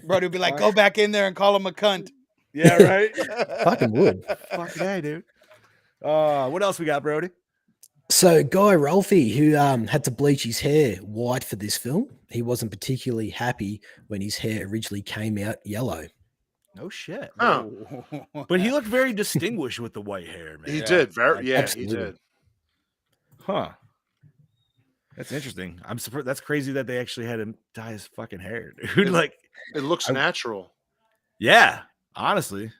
Bro, would be like, go back in there and call him a cunt. Yeah, right. Fucking would. Fucking hey, dude. What else we got, Brody? So Guy Rolfe, who had to bleach his hair white for this film, he wasn't particularly happy when his hair originally came out yellow. No shit. Oh, But he looked very distinguished with the white hair, man. he Yeah. did. Very. Yeah, Absolutely. he did. Huh. That's interesting. I'm surprised. That's crazy that they actually had him dye his fucking hair, dude. Like, It looks natural. yeah, honestly.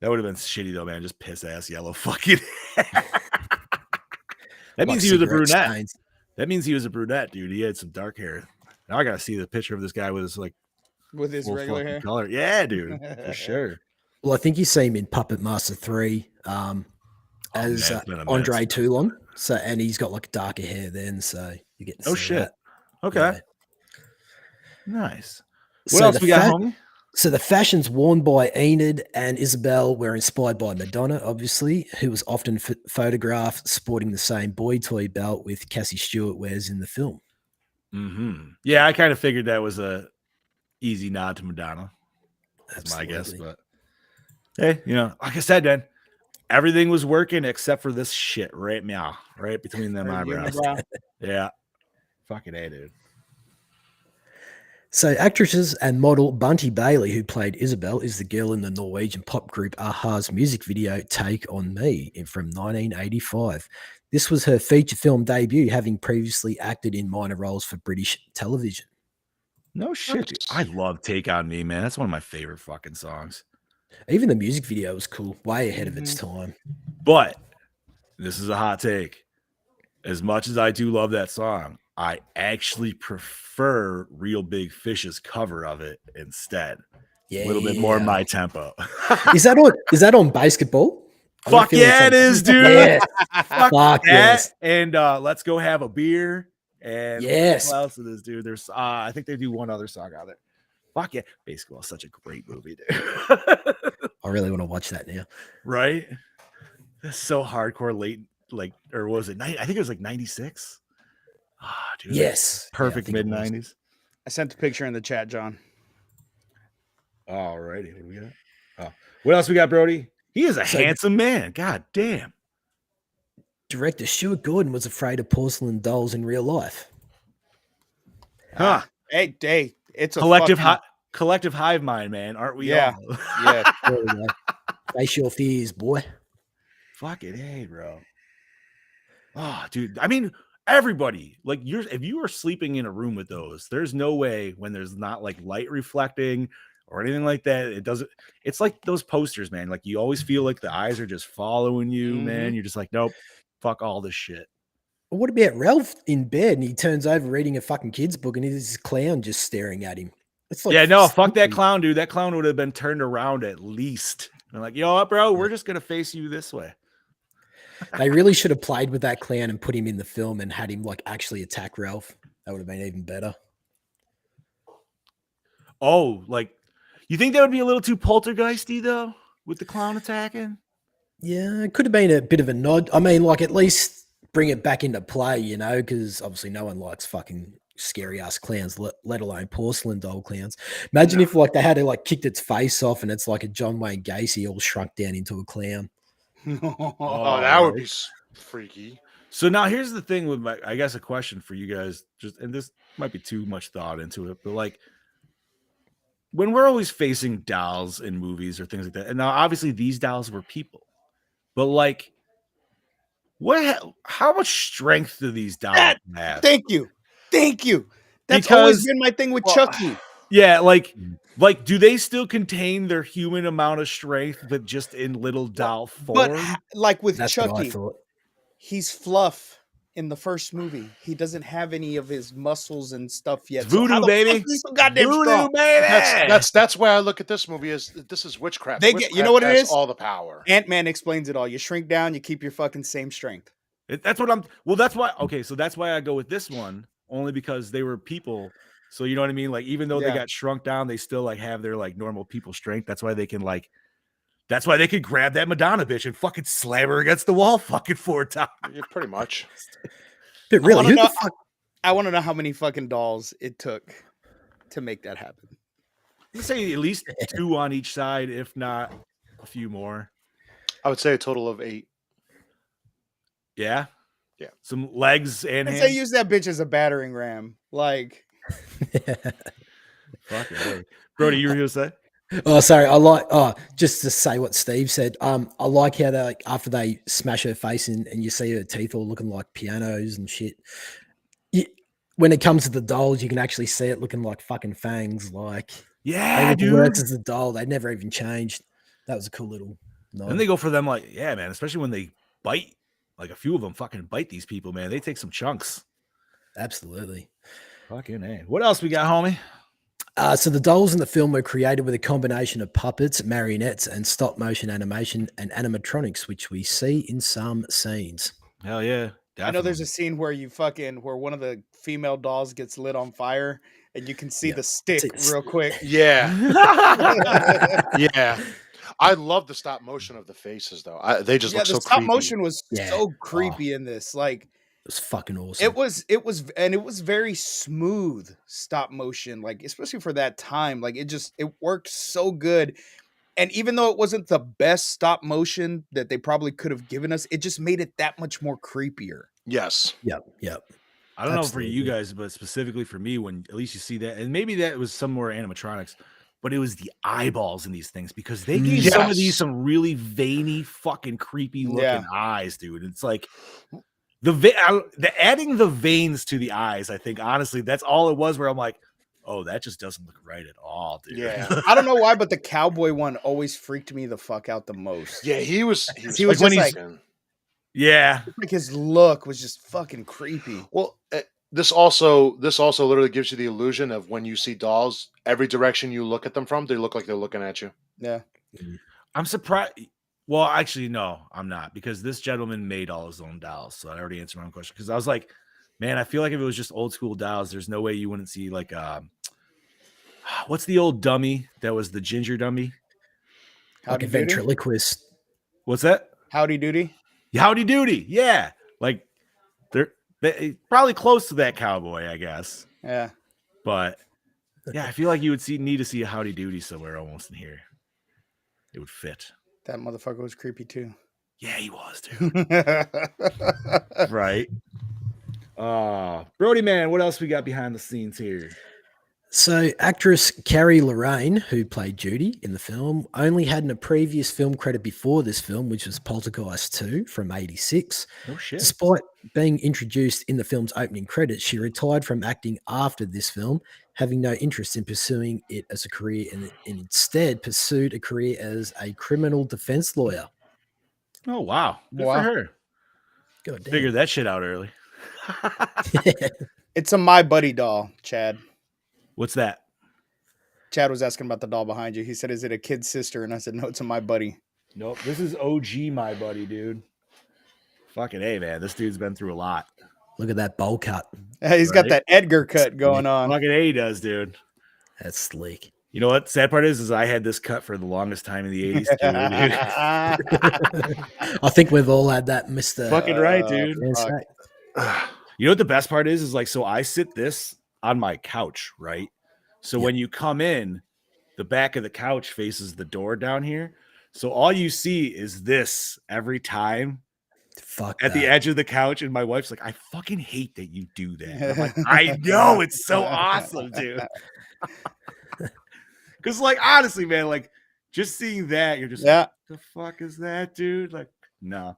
That would have been shitty though, man. Just piss ass yellow fucking hair. That means he was a cigarette brunette. stains. That means he was a brunette, dude. He had some dark hair. Now I gotta see the picture of this guy with his like With his full regular fucking hair. color. Yeah, dude, for sure. Well, I think you see him in Puppet Master 3 as man, it's been a minute Andre since- Toulon. So, and he's got like darker hair then, so you get to Oh see shit. that. Okay, Yeah. nice. What So else the we got, fa- homie? So the fashions worn by Enid and Isabel were inspired by Madonna, obviously, who was often photographed sporting the same boy toy belt with Cassie Stewart wears in the film. Mm-hmm. Yeah, I kind of figured that was a easy nod to Madonna. That's my guess, Absolutely. but hey, you know, like I said, then everything was working except for this shit right now, right between them eyebrows. Yeah, fucking A, dude. So, actresses and model Bunty Bailey, who played Isabel, is the girl in the Norwegian pop group Aha's music video "Take on Me" from 1985. This was her feature film debut, having previously acted in minor roles for British television. No shit, dude. I love "Take on Me," man. That's one of my favorite fucking songs. Even the music video was cool, way ahead of its time. But this is a hot take. As much as I do love that song, I actually prefer Real Big Fish's cover of it instead. Yeah, A little bit more my tempo. Is that on basketball? I Fuck feel it's yeah, like- it is, dude. Yes. Fuck Fuck that. yes. And let's go have a beer. And Yes. what else it is, dude? There's I think they do one other song out there. Fuck yeah. Basketball is such a great movie, dude. I really want to watch that now. Right? That's so hardcore late, like, or was it? I think it was like 96. Ah, dude. Yes. Perfect Yeah, I think mid it was. 90s. I sent the picture in the chat, John. All righty. What do we got? Oh, what else we got, Brody? He is a So- handsome man. God damn. Director Stuart Gordon was afraid of porcelain dolls in real life. Huh. Hey, it's a Collective fucking- collective hive mind, man. Aren't we Yeah. all? Yeah. There we go. Face your fears, boy. Fucking hey, bro. Oh, dude. I mean, everybody, like if you are sleeping in a room with those, there's no way when there's not like light reflecting or anything like that. It doesn't, it's like those posters, man. Like you always feel like the eyes are just following you, man. You're just like, nope, fuck all this shit. Well, what about Ralph in bed and he turns over reading a fucking kid's book and there's this clown just staring at him? It's like Yeah, no, fuck that spooky. clown, dude. That clown would have been turned around at least. I'm like, you know what, bro? We're just gonna face you this way. They really should have played with that clown and put him in the film and had him like actually attack Ralph. That would have been even better. Oh, like you think that would be a little too poltergeisty though, with the clown attacking? Yeah, it could have been a bit of a nod. I mean, like at least bring it back into play, you know, because obviously no one likes fucking scary ass clowns, let alone porcelain doll clowns. Imagine if like they had to like kicked its face off and it's like a John Wayne Gacy all shrunk down into a clown. Oh, that would be freaky. So now here's the thing with I guess a question for you guys, just and this might be too much thought into it, but like when we're always facing dolls in movies or things like that, and now obviously these dolls were people, but like how much strength do these dolls have? Thank you. That's Because- always been my thing with Chucky. Yeah, like do they still contain their human amount of strength, but just in little doll form? But like with That's what I Chucky, thought. he's fluff in the first movie. He doesn't have any of his muscles and stuff yet. It's voodoo, how the baby. fuck is he so goddamn Voodoo, strong? baby. That's why I look at this movie as this is witchcraft. They get- you know Witchcraft what it has is? all the power. Ant-Man explains it all. You shrink down, you keep your fucking same strength. That's what I'm. Well, that's why. Okay, so that's why I go with this one only because they were people. So you know what I mean. Like even though they Yeah. got shrunk down, they still like have their like normal people strength. That's why they can like. That's why they could grab that Madonna bitch and fucking slam her against the wall fucking 4 times. Yeah, pretty much. But really, who the fuck? I want to know how many fucking dolls it took to make that happen. Let's say at least 2 on each side, if not a few more. I would say a total of 8. Yeah. Yeah. Some legs and I'd say hands. use that bitch as a battering ram. Like, Fuck it. Brody, you were gonna say? Oh, sorry. I like. Oh, just to say what Steve said. I like how they like, after they smash her face and you see her teeth all looking like pianos and shit. When it comes to the dolls, you can actually see it looking like fucking fangs. Like Yeah, they worked dude. as a doll. They never even changed. That was a cool little. Nod. And they go for them like, yeah, man. Especially when they bite. Like a few of them fucking bite these people, man. They take some chunks. Absolutely. Fucking A. What else we got, homie? So the dolls in the film were created with a combination of puppets, marionettes, and stop motion animation and animatronics, which we see in some scenes. Hell yeah. I know there's definitely. a scene where one of the female dolls gets lit on fire and you can see Yeah. the stick It's- real quick. Yeah. Yeah. I love the stop motion of the faces, though. They just Yeah, look the so stop creepy. motion was Yeah. so creepy in this. Like It was fucking awesome. it was very smooth stop motion, like especially for that time. Like it worked so good. And even though it wasn't the best stop motion that they probably could have given us, it just made it that much more creepier. Yes. Yep. I don't know for you Absolutely. guys, but specifically for me, when at least you see that, and maybe that was some more animatronics, but it was the eyeballs in these things because they gave some of these Yes. some really veiny, fucking creepy looking Yeah. eyes, dude. It's like the adding the veins to the eyes. I think honestly, that's all it was. Where I'm like, oh, that just doesn't look right at all, dude. Yeah. I don't know why, but the cowboy one always freaked me the fuck out the most. Yeah, he was He was Like when just he's- fucking- yeah. like his look was just fucking creepy. Well, this also literally gives you the illusion of when you see dolls, every direction you look at them from, they look like they're looking at you. Yeah. I'm surprised. Well, actually, no, I'm not because this gentleman made all his own dolls. So I already answered my own question because I was like, man, I feel like if it was just old school dolls, there's no way you wouldn't see like what's the old dummy that was the ginger dummy? Like Howdy a doody. ventriloquist. What's that? Howdy doody. Howdy doody. Yeah. Like they're probably close to that cowboy, I guess. Yeah. But yeah, I feel like you would need to see a howdy doody somewhere almost in here. It would fit. That motherfucker was creepy too. Yeah, he was, dude. Right. Brody man, what else we got behind the scenes here? So, actress Carrie Lorraine, who played Judy in the film, only had a previous film credit before this film, which was Poltergeist 2 from '86. Oh shit. Despite being introduced in the film's opening credits, she retired from acting after this film, having no interest in pursuing it as a career and instead pursued a career as a criminal defense lawyer. Oh wow. Good Wow. for her. God damn. Figured that shit out early. It's a My Buddy doll, Chad. What's that? Chad was asking about the doll behind you. He said, "Is it a kid's sister?" And I said, "No, it's a My Buddy." Nope. This is OG, my buddy, dude. Fucking hey, man. This dude's been through a lot. Look at that bowl cut. He's got Right. that Edgar cut going on. Fucking hey, he does, dude. That's sleek. You know what? Sad part is I had this cut for the longest time in the 80s, too, dude. I think we've all had that, Mr. Fucking right, dude. fuck. You know what the best part is like, so I sit this on my couch, right? So Yep. when you come in, the back of the couch faces the door down here. So all you see is this every time Fuck at the that. edge of the couch. And my wife's like, I fucking hate that you do that. And I'm like, I know, it's so awesome, dude. Because, like, honestly, man, like, just seeing that, you're just Yeah. like, the fuck is that, dude? Like, no.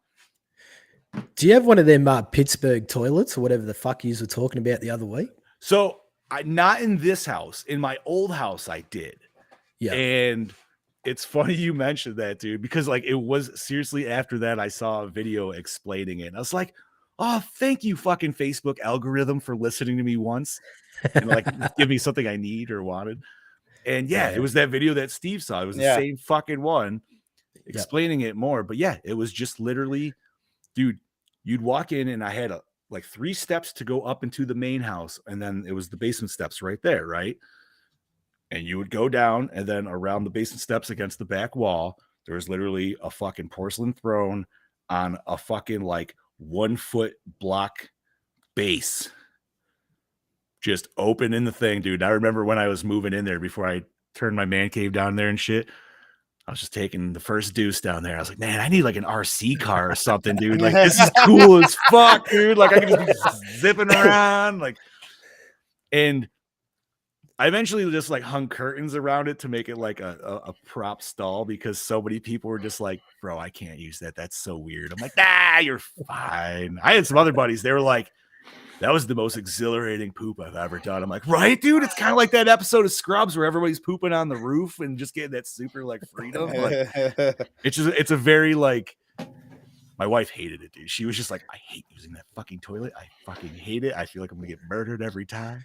Do you have one of them Pittsburgh toilets or whatever the fuck you were talking about the other week? So, not in this house. In my old house, I did. Yeah. And it's funny you mentioned that, dude, because, like, it was seriously after that I saw a video explaining it. And I was like, oh, thank you, fucking Facebook algorithm, for listening to me once and, like, give me something I need or wanted. And yeah, it was that video that Steve saw. It was the same fucking one explaining it more. But yeah, it was just literally, dude, you'd walk in and I had like 3 steps to go up into the main house. And then it was the basement steps right there, right? And you would go down and then around the basement steps against the back wall, there was literally a fucking porcelain throne on a fucking like 1 foot block base. Just open in the thing, dude. I remember when I was moving in there before I turned my man cave down there and shit. I was just taking the first deuce down there. I was like, man, I need like an RC car or something, dude. Like, this is cool as fuck, dude. Like, I can just be zipping around. Like, and I eventually just like hung curtains around it to make it like a prop stall because so many people were just like, bro, I can't use that. That's so weird. I'm like, nah, you're fine. I had some other buddies. They were like, that was the most exhilarating poop I've ever done. I'm like, right, dude? It's kind of like that episode of Scrubs where everybody's pooping on the roof and just getting that super like freedom. Like, it's a very like, my wife hated it, dude. She was just like, I hate using that fucking toilet. I fucking hate it. I feel like I'm gonna get murdered every time.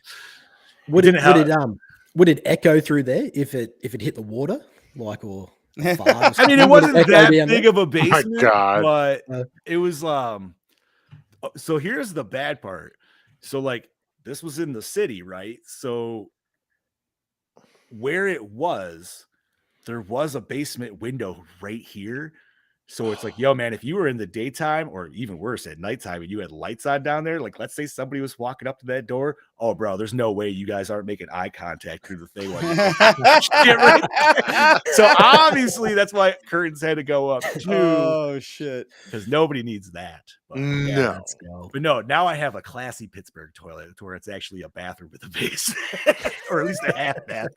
Would it echo through there if it hit the water, like or? I mean, it wasn't that big of a basement, God. but it was. So here's the bad part. So like this was in the city, right? So where it was, there was a basement window right here. So it's like, yo, man, if you were in the daytime or even worse at nighttime and you had lights on down there, like let's say somebody was walking up to that door, oh, bro, there's no way you guys aren't making eye contact through the thing. While you shit right there. So obviously that's why curtains had to go up too, Oh shit. because nobody needs that. But, yeah, No. Let's go. but no, now I have a classy Pittsburgh toilet to where it's actually a bathroom with a basement, or at least a half bath.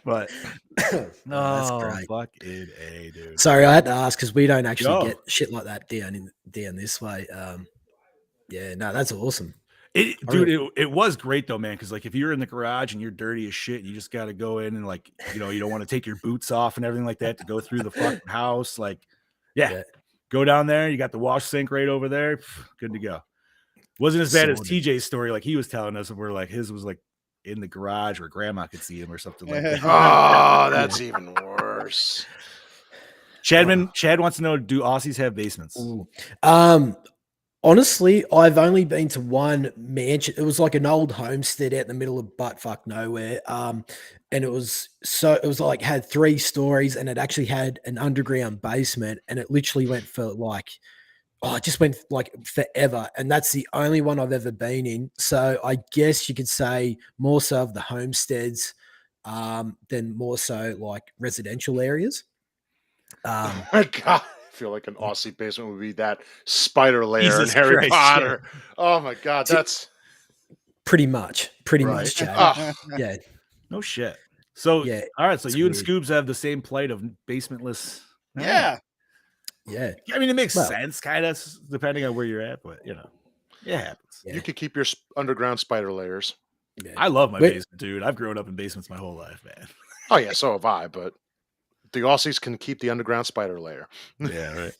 But That's great. fucking A, dude. Sorry, I had to ask because we don't actually Yo. get shit like that down this way. Yeah, no, that's awesome. It was great though, man. Because like if you're in the garage and you're dirty as shit, you just got to go in and like you don't want to take your boots off and everything like that to go through the fucking house. Like, yeah. Go down there. You got the wash sink right over there. Good to go. Wasn't as bad as TJ's story, like he was telling us, where like his was like in the garage where grandma could see him or something like that. Oh, that's even worse. Chad wants to know, do Aussies have basements? Ooh. Honestly, I've only been to one mansion. It was like an old homestead out in the middle of buttfuck nowhere. And it was like had 3 stories and it actually had an underground basement, and it literally went for like, it just went like forever. And that's the only one I've ever been in. So I guess you could say more so of the homesteads than more so like residential areas. Oh my God. I feel like an Aussie basement would be that spider lair in Jesus Harry Christ, Potter. Oh my God, that's pretty much, Right. Chad. oh, Yeah, No shit. So yeah, all right, so it's you and weird. Scoobs have the same plate of basementless. Yeah. yeah. I mean, it makes Well- sense, kind of, depending on where you're at, but it happens. Yeah. you could keep your underground spider layers. Yeah. I love my Wait. basement, dude. I've grown up in basements my whole life, man. Oh yeah, so have I, but the Aussies can keep the underground spider layer. Yeah, right.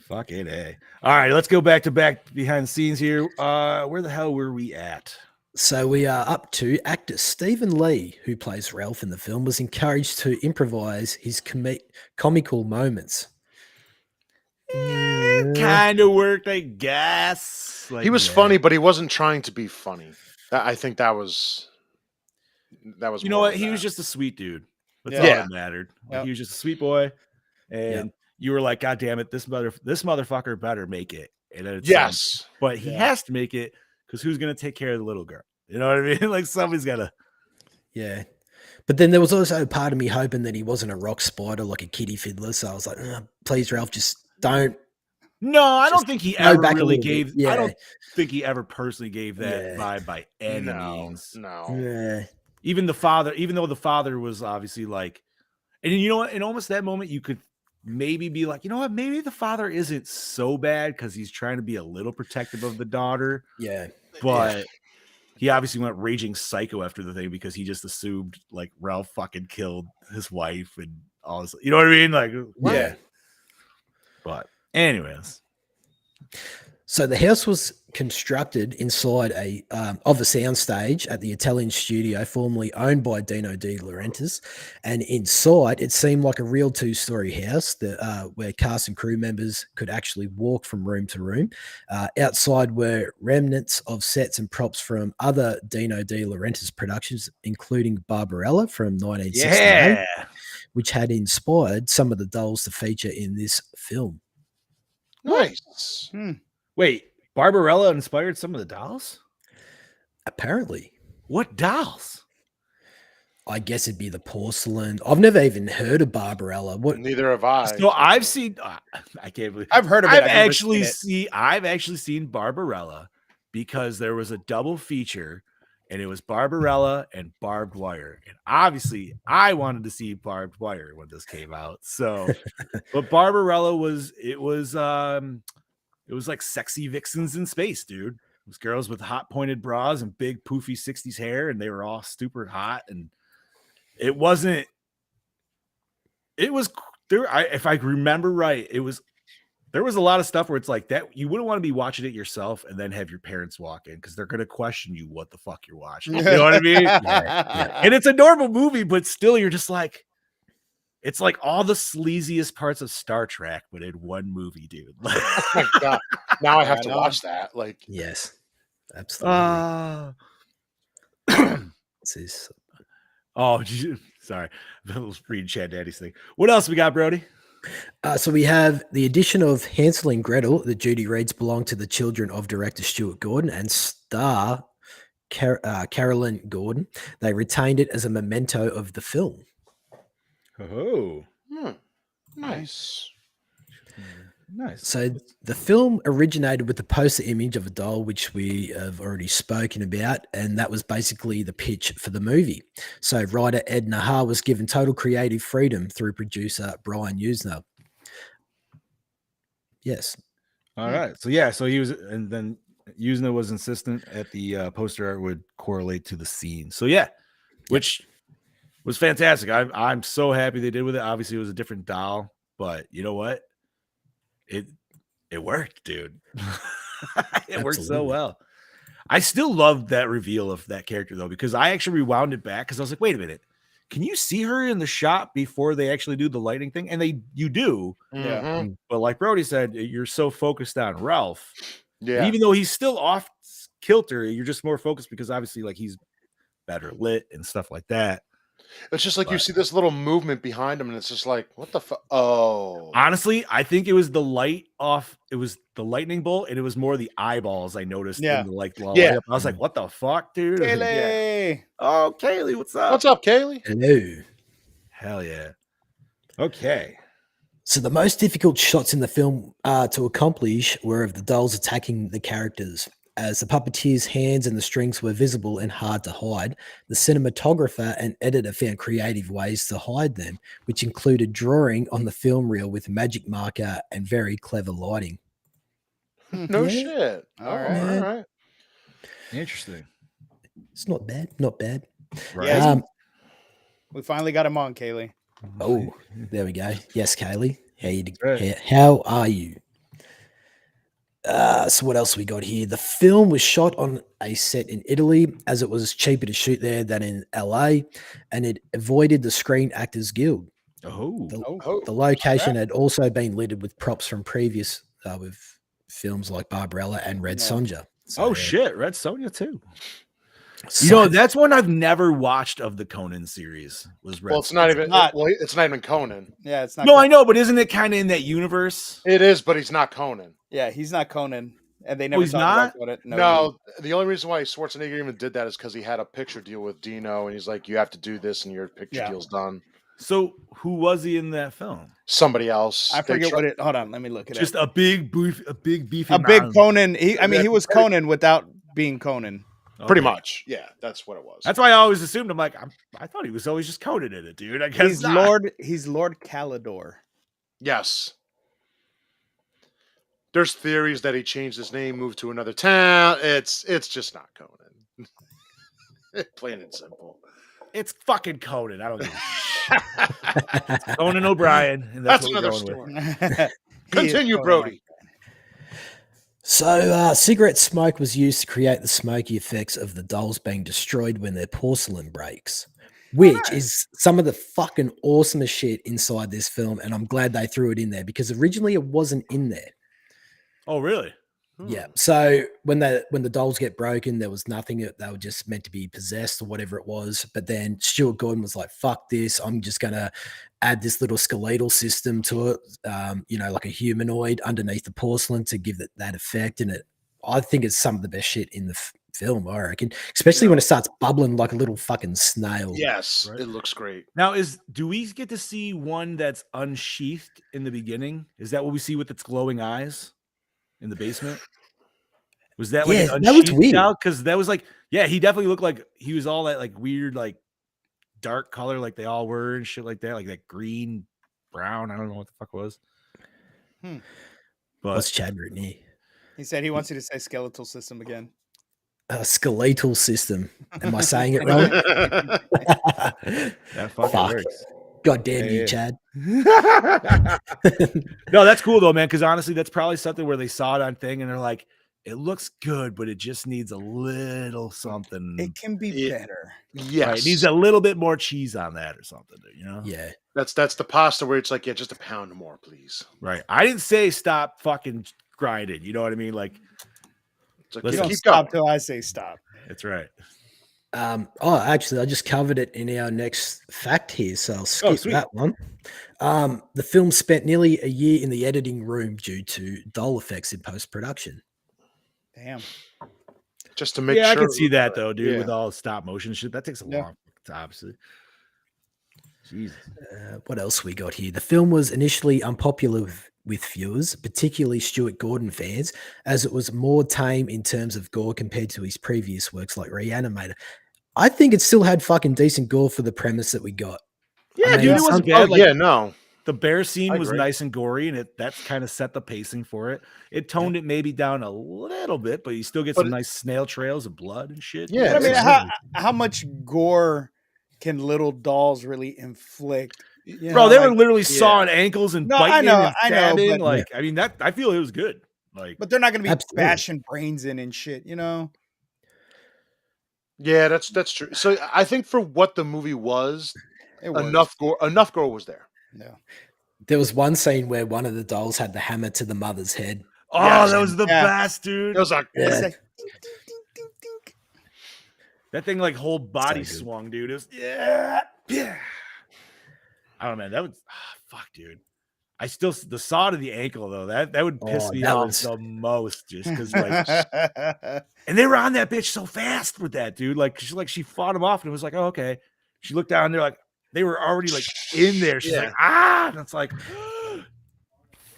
Fucking A. All right, let's go back behind the scenes here. Where the hell were we at? So we are up to actor Stephen Lee, who plays Ralph in the film, was encouraged to improvise his comical moments. Kind of worked, I guess. Like, He was funny, but he wasn't trying to be funny. I think that was You know more what? of He was that. just a sweet dude. That's Yeah. all Yeah. that mattered. Like, Yep. he was just a sweet boy, and you were like, "God damn it, this motherfucker better make it." And then it's Yes. but he Yeah. has to make it because who's gonna take care of the little girl? You know what I mean? Like somebody's gotta. Yeah. But then there was also a part of me hoping that he wasn't a rock spider like a kitty fiddler. So I was like, please, Ralph, just don't. No, I don't Just think he go ever back a really little bit. gave. I Yeah. don't think he ever personally gave that Yeah. vibe by any No. means. No. Yeah. Even though the father was obviously like, and you know what? In almost that moment, you could maybe be like, you know what? Maybe the father isn't so bad because he's trying to be a little protective of the daughter, Yeah. but he obviously went raging psycho after the thing because he just assumed like Ralph fucking killed his wife and all this. You know what I mean? Like, what? Yeah. But anyways, So the house was constructed inside of a soundstage at the Italian studio formerly owned by Dino De Laurentiis, and inside it seemed like a real 2-story house that where cast and crew members could actually walk from room to room. Outside were remnants of sets and props from other Dino De Laurentiis productions, including Barbarella from 1968, yeah. which had inspired some of the dolls to feature in this film. Nice. Wait, Barbarella inspired some of the dolls? Apparently. What dolls? I guess it'd be the porcelain. I've never even heard of Barbarella. What? Neither have I. So I've seen. I can't believe I've heard of it. I've never actually seen it. I've actually seen Barbarella because there was a double feature, and it was Barbarella and Barbed Wire, and obviously I wanted to see Barbed Wire when this came out. So, but Barbarella was like sexy vixens in space, dude. It was girls with hot pointed bras and big poofy 60s hair, and they were all super hot. And it was there. If I remember right, there was a lot of stuff where it's like that. You wouldn't want to be watching it yourself and then have your parents walk in because they're going to question you what the fuck you're watching. You know what I mean? Yeah. And it's a normal movie, but still, you're just like, it's like all the sleaziest parts of Star Trek, but in one movie, dude. Oh my God. Now I have I to know. watch that. Like, Yes, absolutely. This is- Sorry. I was reading Chad Daddy's thing. What else we got, Brody? So we have the addition of Hansel and Gretel, that Judy reads belong to the children of director Stuart Gordon and star Carolyn Gordon. They retained it as a memento of the film. Oh, Nice. nice. So the film originated with the poster image of a doll, which we have already spoken about, and that was basically the pitch for the movie. So writer Ed Nahar was given total creative freedom through producer Brian Usner. Yes. All right. So yeah, so he was, and then Usna was insistent at the poster art would correlate to the scene. So yeah, which was fantastic. I'm so happy they did with it. Obviously, it was a different doll, but you know what? It worked, dude. It worked so Absolutely. well. I still love that reveal of that character though, because I actually rewound it back because I was like, wait a minute. Can you see her in the shot before they actually do the lighting thing? And you do. Yeah. Mhm. But like Brody said, you're so focused on Ralph. Yeah. Even though he's still off kilter, you're just more focused because obviously like he's better lit and stuff like that. It's just like you But- see this little movement behind him, and it's just like, what the fuck? Oh. Honestly, I think it was the light off. It was the lightning bolt, and it was more the eyeballs I noticed. Yeah. In the, like, Yeah. light up. I was like, what the fuck, dude? Kaylee. Oh, Kaylee, what's up? What's up, Kaylee? Hello. Hell yeah. Okay. So the most difficult shots in the film to accomplish were of the dolls attacking the characters. As the puppeteer's hands and the strings were visible and hard to hide, the cinematographer and editor found creative ways to hide them, which included drawing on the film reel with magic marker and very clever lighting. No Yeah. shit. All All right. right. All right. Interesting. It's not bad, not bad. Right. Yeah. We finally got him on, Kaylee. Oh, there we go. Yes, Kaylee. Right. How are you? So what else we got here? The film was shot on a set in Italy, as it was cheaper to shoot there than in LA, and it avoided the Screen Actors Guild. Oh. Oh. The location had also been littered with props from previous with films like Barbarella and Red Yeah. Sonja. So, Oh yeah. shit, Red Sonja too. You So- know, that's one I've never watched of the Conan series. Was Red Well, it's not Sonja. even. not. Well, it's not even Conan. Yeah, it's not. No, I know, but isn't it kind of in that universe? It is, but he's not Conan. Yeah, he's not Conan, and they never he's talk not? about it. No, the only reason why Schwarzenegger even did that is because he had a picture deal with Dino, and he's like, "You have to do this, and your picture Yeah. deal's done." So who was he in that film? Somebody else. I They forget try- what it. Hold on, let me look it Just up. a big beefy A big man. Conan. I mean, he Yeah, was Conan without being Conan. Pretty Okay. much. Yeah, that's what it was. That's why I always assumed. I'm like, I thought he was always just Conan in it, dude. I guess He's not. Lord. He's Lord Calidor. Yes. There's theories that he changed his name, moved to another town. It's just not Conan. Plain and simple. It's fucking Conan. I don't give a shit. Conan O'Brien. And That's what we're another going with. story. He is Continue, Conan. Brody. So, cigarette smoke was used to create the smoky effects of the dolls being destroyed when their porcelain breaks, which is some of the fucking awesomest shit inside this film. And I'm glad they threw it in there because originally it wasn't in there. Oh, really? Yeah. So when the dolls get broken, there was nothing. They were just meant to be possessed or whatever it was. But then Stuart Gordon was like, "Fuck this! I'm just gonna add this little skeletal system to it. Like a humanoid underneath the porcelain to give it that effect." And I think it's some of the best shit in the film. I reckon, especially when it starts bubbling like a little fucking snail. Yes, Right. it looks great. Now, do we get to see one that's unsheathed in the beginning? Is that what we see with its glowing eyes in the basement? Was that like Yeah, an that was unsheathed weird. Because that was like, yeah, he definitely looked like he was all that like weird, like dark color, like they all were and shit like that, like that green, brown. I don't know what the fuck it was. Hmm. What's But Chad written here? He said he wants you to say skeletal system again. Skeletal system. Am I saying it wrong? that fucking Fuck. works. God damn Yeah, you, yeah. Chad. No, that's cool though, man. Because honestly, that's probably something where they saw it on thing and they're like, it looks good, but it just needs a little something. It can be Yeah. better. Yes. Right, it needs a little bit more cheese on that or something, you know? Yeah. That's the pasta where it's like, yeah, just a pound more, please. Right. I didn't say stop fucking grinding. You know what I mean? Like, It's like, Listen, You yeah, don't keep stop going. till I say stop. that's right. Actually, I just covered it in our next fact here, so I'll skip sweet. that one. The film spent nearly a year in the editing room due to doll effects in post production. Damn. just to make Yeah, sure. I can see that though, dude. Yeah. With all stop motion shit, that takes a Yeah. long time, obviously. Jesus. What else we got here? The film was initially unpopular with viewers, particularly Stuart Gordon fans, as it was more tame in terms of gore compared to his previous works like Reanimator. I think it still had fucking decent gore for the premise that we got. Yeah, mean, dude, it some- wasn't Oh bad. Like, yeah, no. the bear I scene was agree. nice and gory, and that's kind of set the pacing for it. It toned it maybe down a little bit, but you still get But some it- nice snail trails of blood and shit. Yeah, But I mean, exactly. how much gore can little dolls really inflict? You Bro, know, they like- were literally yeah. sawing ankles and No, I biting know, and I know, stabbing. but- Like, I mean, that I feel it was good. Like, But they're not going to be Absolutely. bashing brains in and shit, you know? Yeah, that's true. So I think for what the movie was, It works. enough gore was there. Yeah. There was one scene where one of the dolls had the hammer to the mother's head. oh, Yes. that was the Yeah. best, dude. It was like, Yeah. It's like, That thing, like, whole body good. swung, dude. It was, yeah. I don't know, man. That was, fuck, dude. I still, the saw to the ankle, though, that would piss Oh, me that off was- the most, just because, like, and they were on that bitch so fast with that, dude. Like, she fought him off, and it was like, oh, okay. She looked down, and they're like, they were already, like, in there. She's like, and it's like,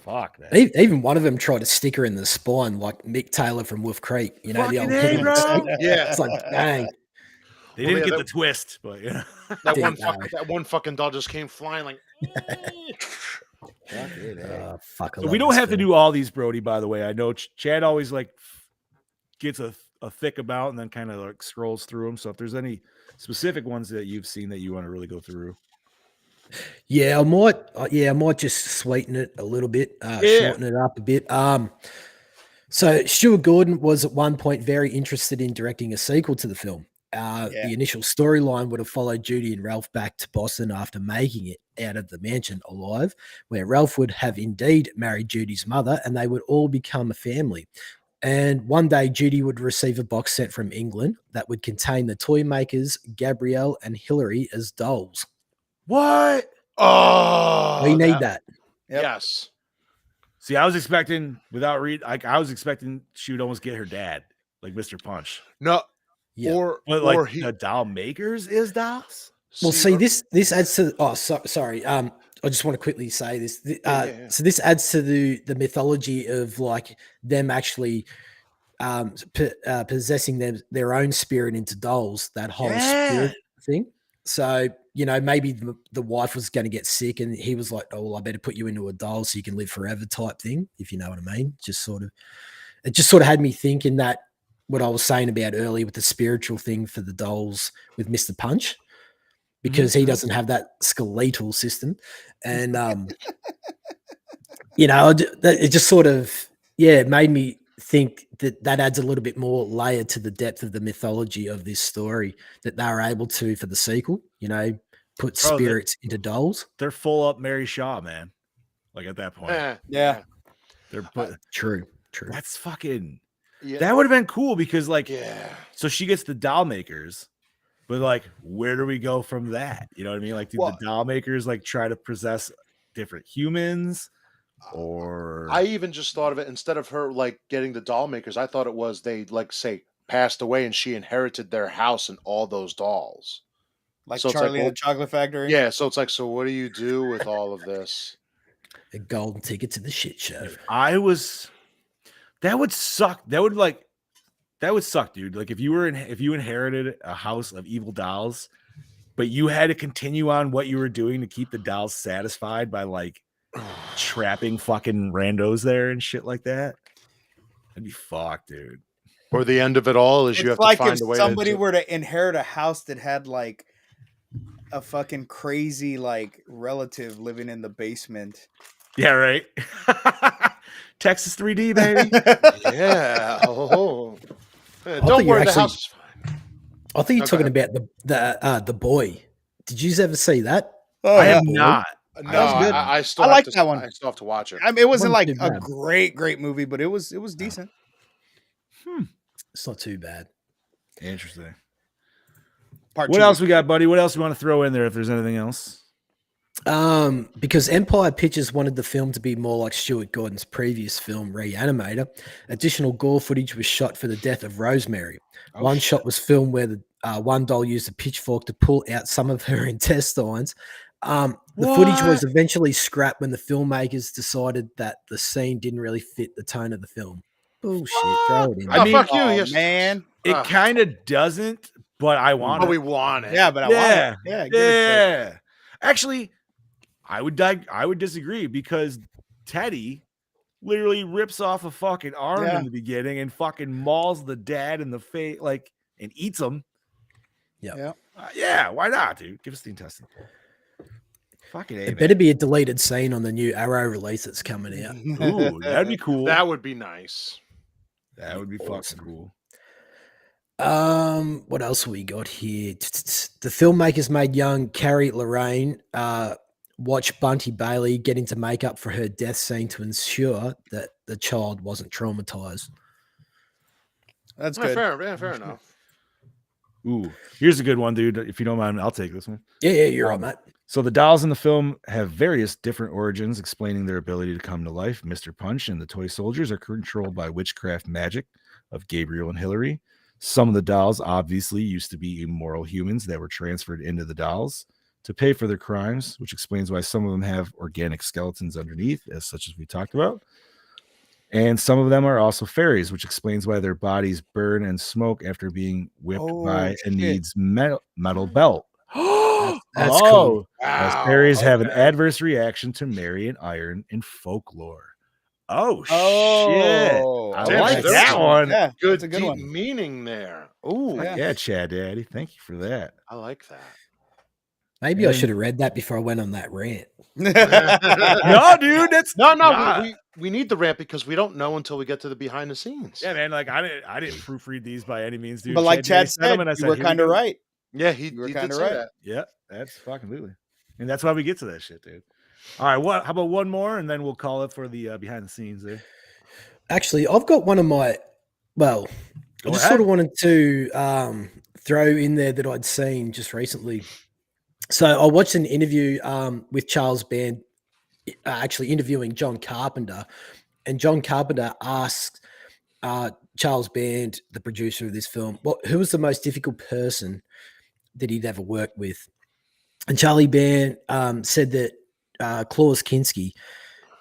fuck, man. Even one of them tried to stick her in the spine, like Mick Taylor from Wolf Creek. You know, the Fucking old A, heavy bro. stick. yeah, It's like, dang. They Well, didn't yeah, get that- the twist, but yeah. Didn't know. that one fucking doll just came flying like. Fuck, I So we love don't this have to film. do all these, Brody, by the way. I know Chad always like gets a thick about and then kind of like scrolls through them. So if there's any specific ones that you've seen that you want to really go through. Yeah, I might just sweeten it a little bit, shorten it up a bit. So Stuart Gordon was at one point very interested in directing a sequel to the film. The initial storyline would have followed Judy and Ralph back to Boston after making it out of the mansion alive, where Ralph would have indeed married Judy's mother and they would all become a family. And one day, Judy would receive a box set from England that would contain the toy makers Gabrielle and Hilary as dolls. What? Oh, We need that. Yep. Yes. See, I was expecting I was expecting she would almost get her dad, like Mr. Punch. No. Yeah. But or like the doll makers is dolls. Well, see, this adds to. Oh, sorry. I just want to quickly say this. Yeah. So this adds to the mythology of like them actually possessing their own spirit into dolls. That whole spirit thing. So maybe the wife was going to get sick, and he was like, "Oh, well, I better put you into a doll so you can live forever," type thing. If you know what I mean. It just sort of had me thinking that what I was saying about earlier with the spiritual thing for the dolls with Mr. Punch, because he doesn't have that skeletal system. And, it just sort of, it made me think that adds a little bit more layer to the depth of the mythology of this story that they were able to, for the sequel, put Bro, spirits into dolls. They're full up Mary Shaw, man. Like at that point. Yeah. They're True. that's fucking Yeah. that would have been cool because like Yeah. so she gets the doll makers, but like where do we go from that? You know what I mean? Like do Well- the doll makers like try to possess different humans? Or I even just thought of it instead of her like getting the doll makers. I thought it was they like say passed away and she inherited their house and all those dolls. Like So it's like, Charlie and well- the Chocolate Factory. Yeah. So it's like, so what do you do with all of this? A golden ticket to the shit show. that would suck. That would suck, dude. Like if you inherited a house of evil dolls, but you had to continue on what you were doing to keep the dolls satisfied by like trapping fucking randos there and shit like that. That'd be fucked, dude. Or the end of it all is you have It's like to find if a way somebody to. were to inherit a house that had like a fucking crazy like relative living in the basement. Yeah, right. Texas 3D, baby. Yeah. Oh. thought Don't you worry, the actually- house is fine. I think you're Okay. talking about the boy. Did you ever see that? Oh, I yeah. have not. No, was good. I still I have like to, that one. I still have to watch it. I mean, it wasn't like Wasn't too a bad. great movie, but it was decent. It's not too bad. Interesting. Part What two else was- we got, buddy? What else you want to throw in there if there's anything else? Because Empire Pictures wanted the film to be more like Stuart Gordon's previous film, Reanimator. Additional gore footage was shot for the death of Rosemary. Oh, One shit. shot was filmed where the one doll used a pitchfork to pull out some of her intestines. The footage was eventually scrapped when the filmmakers decided that the scene didn't really fit the tone of the film. Bullshit. Throw it in. I mean, fuck you. Oh, Yes. man. It kind of doesn't, but I want But it. we want it. Yeah, but I want it. Yeah, give it to yeah. Actually, I would disagree because Teddy literally rips off a fucking arm Yeah. in the beginning and fucking mauls the dad in the face, like, and eats him. Yeah. Yeah, why not, dude? Give us the intestine pull. Fucking A, It man. better be a deleted scene on the new Arrow release that's coming out. Ooh, that'd be cool. That would be nice. That would be Awesome. fucking cool. What else we got here? The filmmakers made young Carrie Lorraine watch Bunty Bailey get into makeup for her death scene to ensure that the child wasn't traumatized. That's Yeah, good. fair enough. Ooh, here's a good one, dude. If you don't mind, I'll take this one. Yeah, you're right, mate. So the dolls in the film have various different origins explaining their ability to come to life. Mr. Punch and the toy soldiers are controlled by witchcraft magic of Gabriel and Hillary. Some of the dolls obviously used to be immoral humans that were transferred into the dolls to pay for their crimes, which explains why some of them have organic skeletons underneath, as such as we talked about. And some of them are also fairies, which explains why their bodies burn and smoke after being whipped by a shit. needs metal belt. That's cool. As fairies have an adverse reaction to Mary and iron in folklore. Oh, shit. I Damn, like there's that some one. Yeah, Good that's a good deep one. meaning there. Ooh, Yeah, Chad Daddy. Thank you for that. I like that. Maybe I And- should have read that before I went on that rant. No, dude, that's No, nah. we need the rant because we don't know until we get to the behind the scenes. Yeah, man. Like I didn't proofread these by any means, dude. But like Daddy Chad said, them, and I you were "Here we kind of go." right. Yeah, You were he kinda did say right. that. Yeah, that's fucking literally. And that's why we get to that shit, dude. All right, how about one more, and then we'll call it for the behind the scenes there. Actually, I've got one of my, well, Go I just ahead. sort of wanted to throw in there that I'd seen just recently. So I watched an interview with Charles Band, actually interviewing John Carpenter, and John Carpenter asked Charles Band, the producer of this film, who was the most difficult person that he'd ever worked with. And Charlie Band said that Klaus Kinski,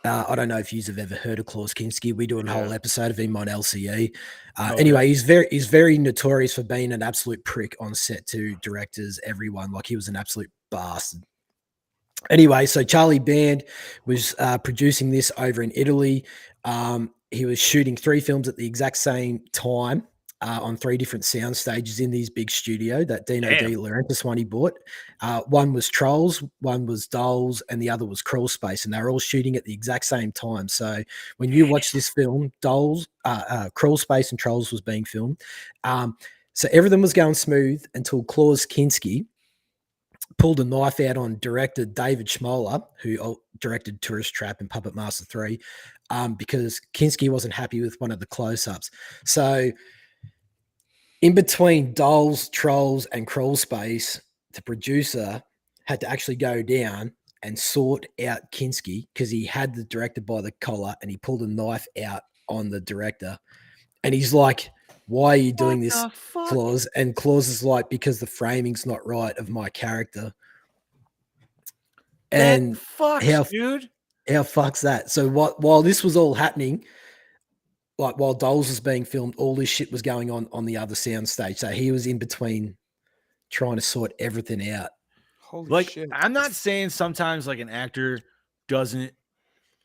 I don't know if you have ever heard of Klaus Kinski. We do a whole episode of him on LCE. Anyway, he's very notorious for being an absolute prick on set to directors, everyone. Like, he was an absolute bastard. Anyway, so Charlie Band was producing this over in Italy. He was shooting 3 films at the exact same time on 3 different sound stages in these big studio that Dino De Laurentiis one he bought. One was Trolls, one was Dolls, and the other was Crawl Space, and they were all shooting at the exact same time. So when you watch this film, Dolls, Crawl Space and Trolls was being filmed. So everything was going smooth until Klaus Kinski pulled a knife out on director David Schmoller, who directed Tourist Trap and Puppet Master 3, because Kinski wasn't happy with one of the close-ups. So in between Dolls, Trolls, and Crawl Space, the producer had to actually go down and sort out Kinski because he had the director by the collar and he pulled a knife out on the director. And he's like, "Why are you doing this, Claus?" And Claus is like, "Because the framing's not right of my character." And dude. How fuck's that? So while this was all happening, like while Dolls was being filmed, all this shit was going on the other sound stage. So he was in between trying to sort everything out. Holy shit. I'm not saying sometimes like an actor doesn't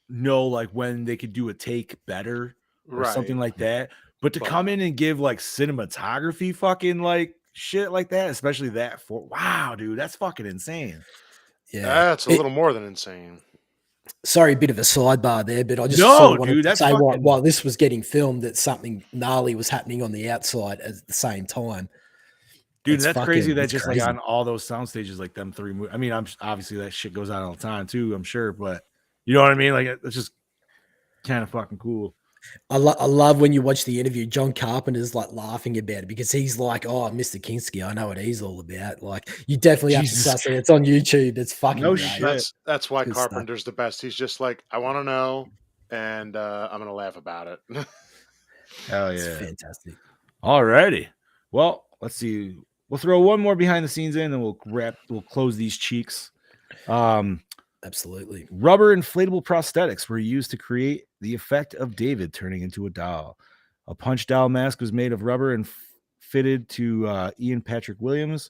know like when they could do a take better or something like that, but to come in and give like cinematography fucking like shit like that, especially that wow, dude, that's fucking insane. Yeah, That's a little more than insane. Sorry, a bit of a sidebar there, but I just sort of wanted to say fucking... while this was getting filmed, that something gnarly was happening on the outside at the same time. Dude, that's crazy that just crazy. Like on all those sound stages, like them 3 I mean, I'm obviously that shit goes on all the time too, I'm sure, but you know what I mean? Like it's just kind of fucking cool. I love when you watch the interview. John Carpenter's like laughing about it because he's like, "Oh, Mr. Kinski, I know what he's all about." Like, you definitely have to Jesus suss it. It's on YouTube. It's fucking No great. shit. That's why Good stuff. Carpenter's the best. He's just like, I want to know, and I'm gonna laugh about it. Hell It's yeah. fantastic. All righty. Well, let's see. We'll throw one more behind the scenes in, and we'll close these cheeks. Absolutely. Rubber inflatable prosthetics were used to create the effect of David turning into a doll. A punch doll mask was made of rubber and fitted to Ian Patrick Williams.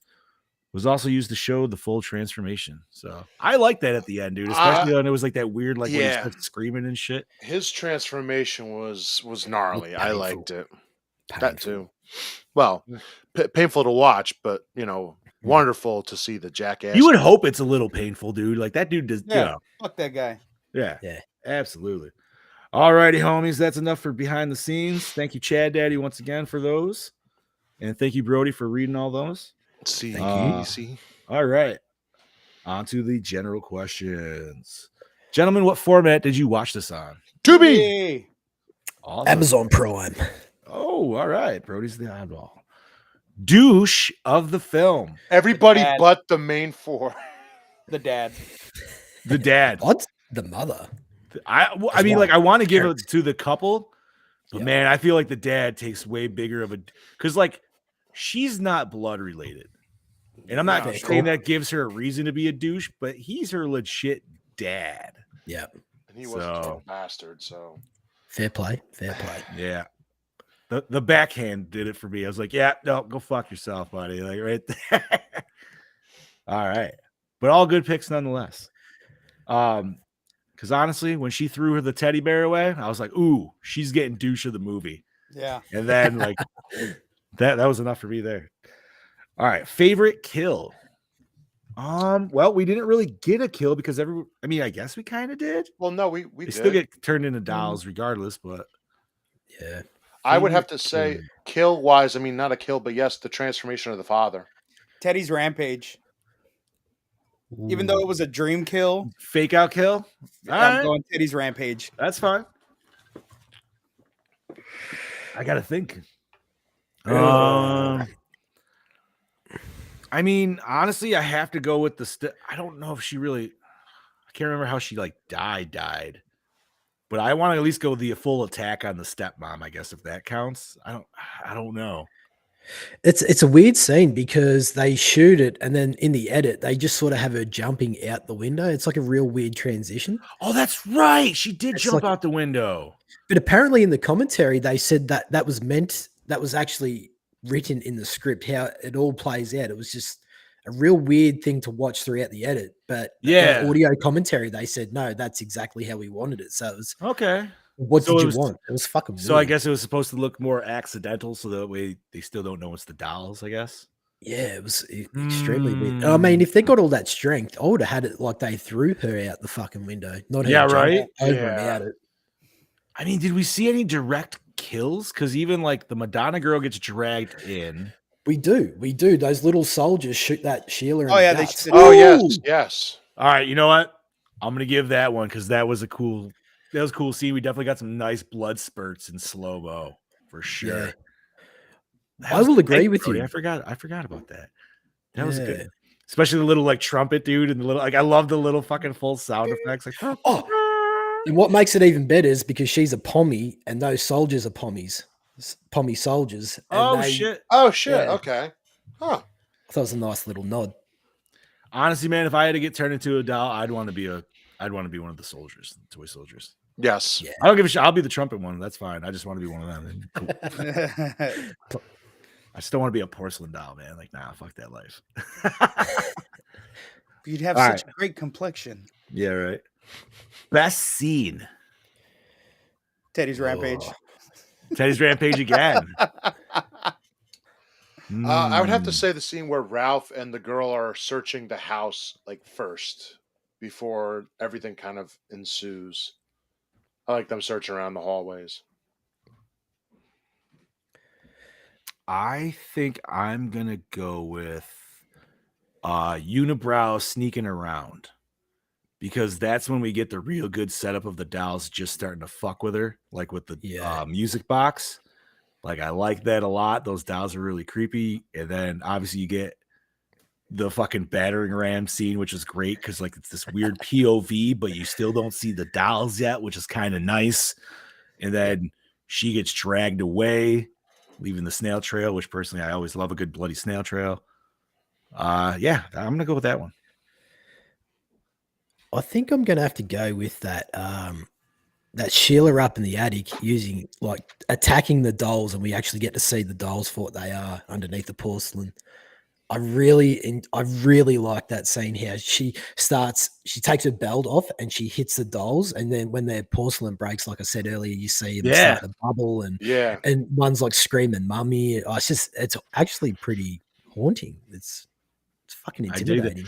Was also used to show the full transformation. So I like that at the end, dude. Especially when it was like that weird, like when he Yeah. starts screaming and shit. His transformation was gnarly. I painful. liked it. That Painful. too. Well, painful to watch, but wonderful to see the jackass. You would hope it's a little painful, dude. Like that dude does. Yeah, fuck that guy. Yeah. Yeah. Absolutely. All righty, homies. That's enough for behind the scenes. Thank you, Chad Daddy, once again for those. And thank you, Brody, for reading all those. See, See. All right. On to the general questions. Gentlemen, what format did you watch this on? Tubi. Hey. Awesome. Amazon Prime. Oh, all right. Brody's the oddball. Douche of the film. Everybody Dad. but the main four. The dad. The dad. What? The mother. I mean, like, I want to give it Character. to the couple, but Yeah. man, I feel like the dad takes way bigger of a, because like she's not blood related, and I'm not No, saying cool. that gives her a reason to be a douche, but he's her legit dad. Yeah. And he was a total bastard, so. Fair play. Fair play. Yeah. The backhand did it for me. I was like, yeah, no, go fuck yourself, buddy. Like right there. All right. But all good picks nonetheless. Because honestly, when she threw the teddy bear away, I was like, ooh, she's getting douche of the movie. Yeah. And then like that was enough for me there. All right. Favorite kill. Well, we didn't really get a kill because I guess we kind of did. Well, no, we They did. still get turned into dolls regardless, but Yeah. I would have to favorite say, kill. kill wise, I mean, not a kill, but yes, the transformation of the father. Teddy's rampage. Even though it was a dream kill, Fake out kill. All I'm right. going Teddy's rampage. That's fine. I gotta think. I mean, honestly, I have to go with I don't know if she really. I can't remember how she like died, but I want to at least go the full attack on the stepmom. I guess if that counts. I don't know. It's a weird scene because they shoot it and then in the edit they just sort of have her jumping out the window. It's like a real weird transition. Oh, that's right. She did It's jump like- out the window. But apparently in the commentary they said that was actually written in the script, how it all plays out. It was just a real weird thing to watch throughout the edit. But Yeah. the audio commentary, they said, no, that's exactly how we wanted it. So it was, Okay. what So did it you was- want? It was fucking So I weird. guess it was supposed to look more accidental, so that way they still don't know it's the dolls. I guess. Yeah, it was extremely weird. I mean, if they got all that strength, I would have had it like they threw her out the fucking window. Not her Yeah, jumping right? over and Yeah. out it. I mean, did we see any direct kills? Because even like the Madonna girl gets dragged in. We do. Those little soldiers shoot that Sheila. In Oh, the yeah, they guts. shoot- Oh, yes, Ooh! yes. All right, you know what? I'm gonna give that one because that was a cool scene. We definitely got some nice blood spurts in slow mo for sure. Yeah. That I was- will agree thank with Brody. you. I forgot about that. That was Yeah. good. Especially the little like trumpet dude and the little I love the little fucking full sound effects. Like And what makes it even better is because she's a pommy and those soldiers are pommies. Pommy soldiers. And shit. Oh, shit. Yeah. Okay. Huh. I thought it was a nice little nod. Honestly, man, if I had to get turned into a doll, I'd want to be one of the soldiers, the toy soldiers. Yes. Yeah. I don't give a shit. I'll be the trumpet one. That's fine. I just want to be one of them. Cool. I just don't want to be a porcelain doll, man. Like, nah, fuck that life. You'd have All such a great complexion. Yeah, right. Best scene. Teddy's rampage. Oh. Teddy's rampage again. I would have to Mm. say the scene where Ralph and the girl are searching the house like first before everything kind of ensues. I like them searching around the hallways. I think I'm gonna go with Unibrow sneaking around because that's when we get the real good setup of the dolls just starting to fuck with her, like with the music box. Like, I like that a lot. Those dolls are really creepy. And then obviously you get the fucking battering ram scene, which is great because like it's this weird POV, but you still don't see the dolls yet, which is kind of nice. And then she gets dragged away, leaving the snail trail, which personally I always love a good bloody snail trail. Yeah, I'm gonna go with that one. I think I'm gonna have to go with that. That Sheila up in the attic using like attacking the dolls, and we actually get to see the dolls for what they are underneath the porcelain. I really like that scene here. She takes her belt off and she hits the dolls, and then when their porcelain breaks, like I said earlier, you see them start to bubble, and one's like screaming "mummy." Oh, it's actually pretty haunting. It's fucking intimidating.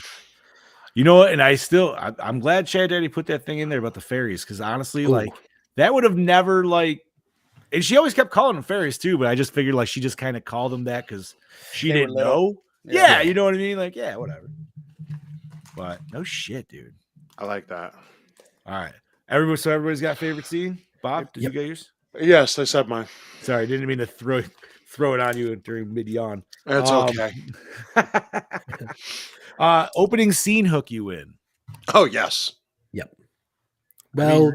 You know what? And I'm glad Chad Daddy put that thing in there about the fairies, because honestly, like that would have never and she always kept calling them fairies too, but I just figured like she just kind of called them that because she didn't know. Yeah, you know what I mean? Like, yeah, whatever. But no shit, dude. I like that. All right. Everybody's got a favorite scene? Bob, did you get yours? Yes, I said mine. Sorry, didn't mean to throw it on you during mid-yawn. That's okay. Opening scene hook you in. Oh, yes. Yep. Well,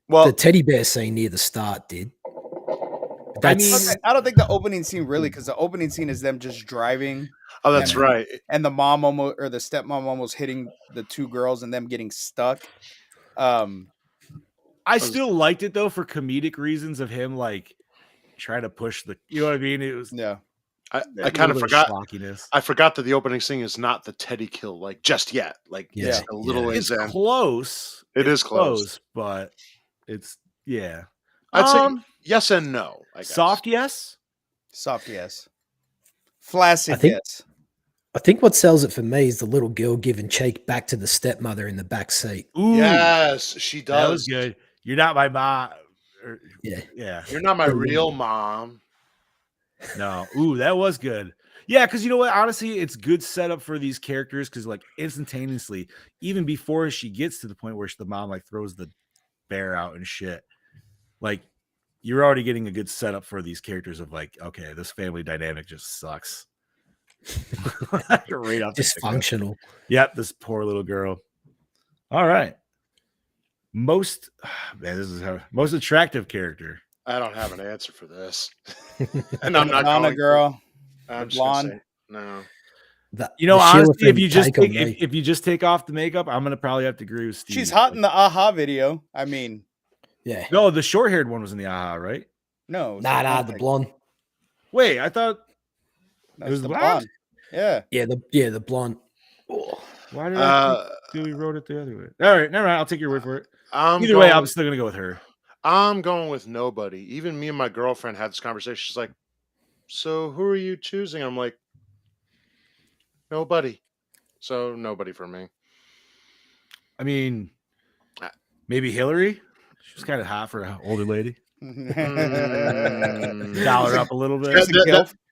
the teddy bear scene near the start did. I don't think the opening scene really, because the opening scene is them just driving. Oh, that's right. And the mom or the stepmom almost hitting the two girls and them getting stuck. I still liked it though for comedic reasons of him like trying to push the. You know what I mean? It was I kind of forgot. I forgot that the opening scene is not the Teddy kill like just yet. Like it's a little. It's close. It is close, but it's I'd say yes and no. I guess. Soft yes. Soft yes. Flaccid yes. I think what sells it for me is the little girl giving cheek back to the stepmother in the back seat. Ooh, yes, she does. That was good. You're not my mom. Yeah. You're not my real mom. No. Ooh, that was good. Yeah, because you know what? Honestly, it's good setup for these characters because like instantaneously, even before she gets to the point where the mom like throws the bear out and shit, like you're already getting a good setup for these characters of like, okay, this family dynamic just sucks. Right off dysfunctional. Yep, this poor little girl. All right. Most attractive character. I don't have an answer for this. And I'm not calling girl. I'm blonde. No. Honestly, if you just take off the makeup, I'm gonna probably have to agree with Steve. She's hot in the Aha video. I mean, yeah. No, the short-haired one was in the Aha, right? No, the blonde. Wait, I thought it was the blonde. Yeah. The blonde. Oh. Why did I think we wrote it the other way? All right, never mind. I'll take your word for it. Either way, I'm still gonna go with her. I'm going with nobody. Even me and my girlfriend had this conversation. She's like, "So who are you choosing?" I'm like, "Nobody." So nobody for me. I mean, maybe Hillary. She's kind of hot for an older lady. Dollar up a little bit.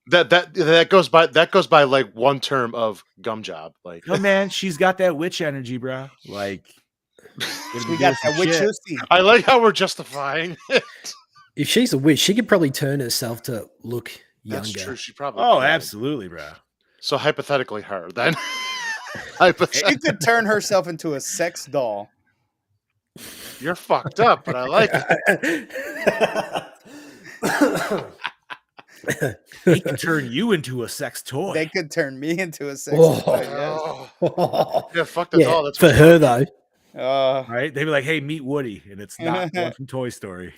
That goes by like one term of gum job. Like, oh man, she's got that witch energy, bro. Like, we got that witch. I like how we're justifying it. If she's a witch, she could probably turn herself to look younger. That's true. She probably. Oh, absolutely, bro. So hypothetically, her then. She could turn herself into a sex doll. You're fucked up, but I like it. They could turn you into a sex toy. They could turn me into a sex toy. Yes. Yeah, fuck the doll. That's for her though. Right? They'd be like, "Hey, meet Woody," and it's not one from Toy Story.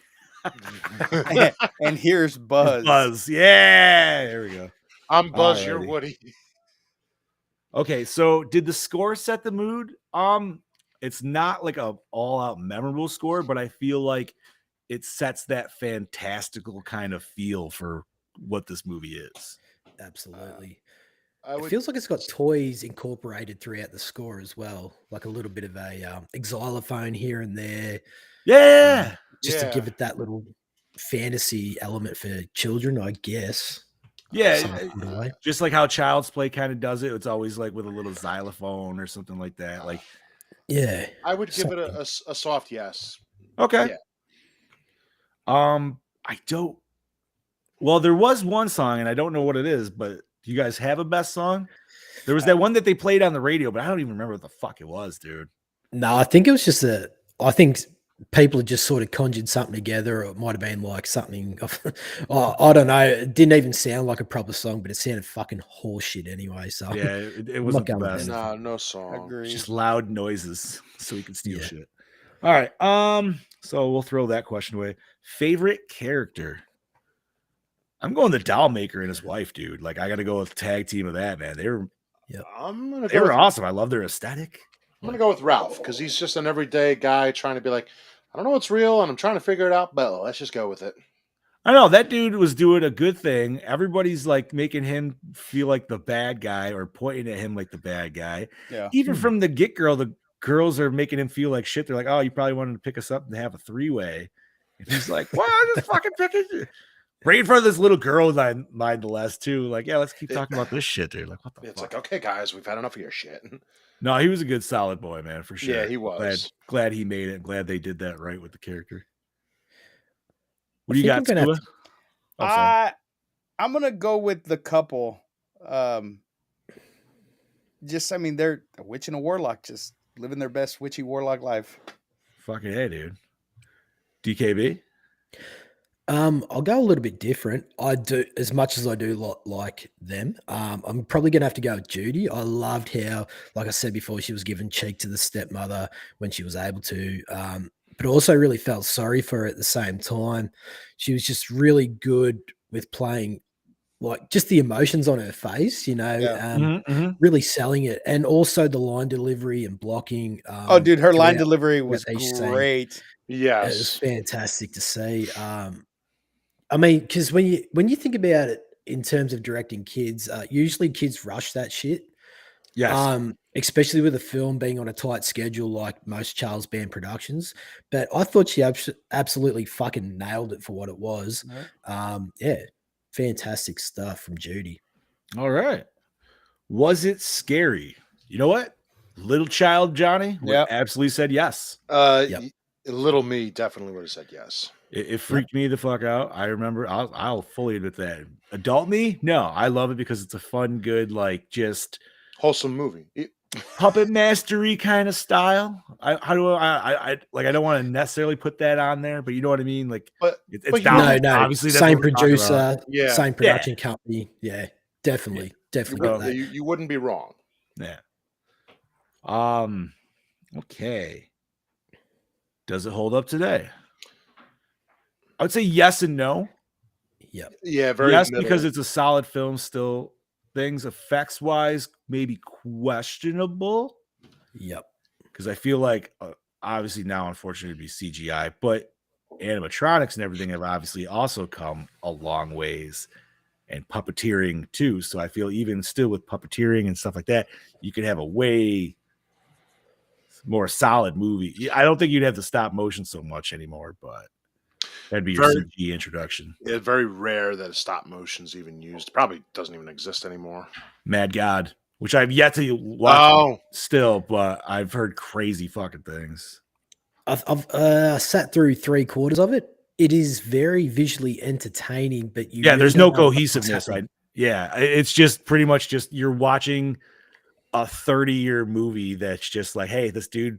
And here's Buzz. Buzz, yeah. There we go. I'm Buzz. You're Woody. Okay, so did the score set the mood? It's not like a all-out memorable score, but I feel like it sets that fantastical kind of feel for what this movie is. Absolutely. It feels like it's got toys incorporated throughout the score as well, like a little bit of a xylophone here and there. Yeah, just to give it that little fantasy element for children, I guess. Yeah, just like how Child's Play kind of does it. It's always like with a little xylophone or something like that. Like, Yeah. I would give it Something. a soft yes. Okay. Yeah. I don't. Well, there was one song, and I don't know what it is, but do you guys have a best song? There was that one that they played on the radio, but I don't even remember what the fuck it was, dude. No, I think it was just I think people had just sort of conjured something together, or it might have been like something of, I don't know. It didn't even sound like a proper song, but it sounded fucking horseshit anyway. So Yeah, it I'm wasn't the not going with best. anything. No song. It's Agree. just loud noises so we can steal Yeah. shit. All right. So we'll throw that question away. Favorite character? I'm going the doll maker and his wife, dude. Like, I got to go with tag team of that, man. They were I'm they were awesome. I love their aesthetic. I'm gonna go with Ralph because he's just an everyday guy trying to be like, I don't know what's real and I'm trying to figure it out, but let's just go with it. I know that dude was doing a good thing. Everybody's like making him feel like the bad guy or pointing at him like the bad guy. Yeah. Even from the get girl, the girls are making him feel like shit. They're like, "Oh, you probably wanted to pick us up and have a 3-way." And he's like, "What? I'm just fucking picking you." Right in front of this little girl nonetheless, too. Like, yeah, let's keep talking about this shit, dude. Like, what the It's fuck? like, okay, guys, we've had enough of your shit. No, he was a good, solid boy, man, for sure. Yeah, he was. Glad he made it. Glad they did that right with the character. What I do you think got, I'm gonna have Tua? Oh, sorry. I'm gonna go with the couple. I mean, they're a witch and a warlock, just living their best witchy warlock life. Fucking hey, dude. DKB? I'll go a little bit different. I do, as much as I do like them. I'm probably gonna have to go with Judy. I loved how, like I said before, she was giving cheek to the stepmother when she was able to. But also really felt sorry for her at the same time. She was just really good with playing, like just the emotions on her face. Yeah. Really selling it, and also the line delivery and blocking. Oh, dude, her line throughout delivery was each scene. great. It was Yes. fantastic to see. I mean, because when you think about it in terms of directing kids, usually kids rush that shit. Yes. Especially with a film being on a tight schedule like most Charles Band productions. But I thought she absolutely fucking nailed it for what it was. Yeah, fantastic stuff from Judy. All right. Was it scary? You know what? Little child Johnny would Yep. absolutely said yes. Yep. Little me definitely would have said yes. It freaked me the fuck out. I remember. I'll fully admit that. Adult me, no, I love it because it's a fun, good, like just Wholesome movie. puppet mastery kind of style. I don't want to necessarily put that on there, but you know what I mean. Like, But it's but you down. No, Obviously, that's same what we're talking about. producer, Yeah. same production company. Yeah, definitely you, got that. you wouldn't be wrong. Yeah. Okay. Does it hold up today? I would say yes and no. Yep. Yeah, very Yes, middle. because it's a solid film still. Things effects wise, maybe questionable. Yep. Because I feel like obviously now, unfortunately, it'd be CGI, but animatronics and everything have obviously also come a long ways, and puppeteering too. So I feel even still with puppeteering and stuff like that, you could have a way more solid movie. I don't think you'd have to stop motion so much anymore, but that'd be your CG introduction. It's very rare that a stop motion's even used. Probably doesn't even exist anymore. Mad God, which I've yet to watch still, but I've heard crazy fucking things. I've sat through 3/4 of it. It is very visually entertaining, but there's no cohesiveness. It's just pretty much just you're watching a 30-year movie that's just like, hey, this dude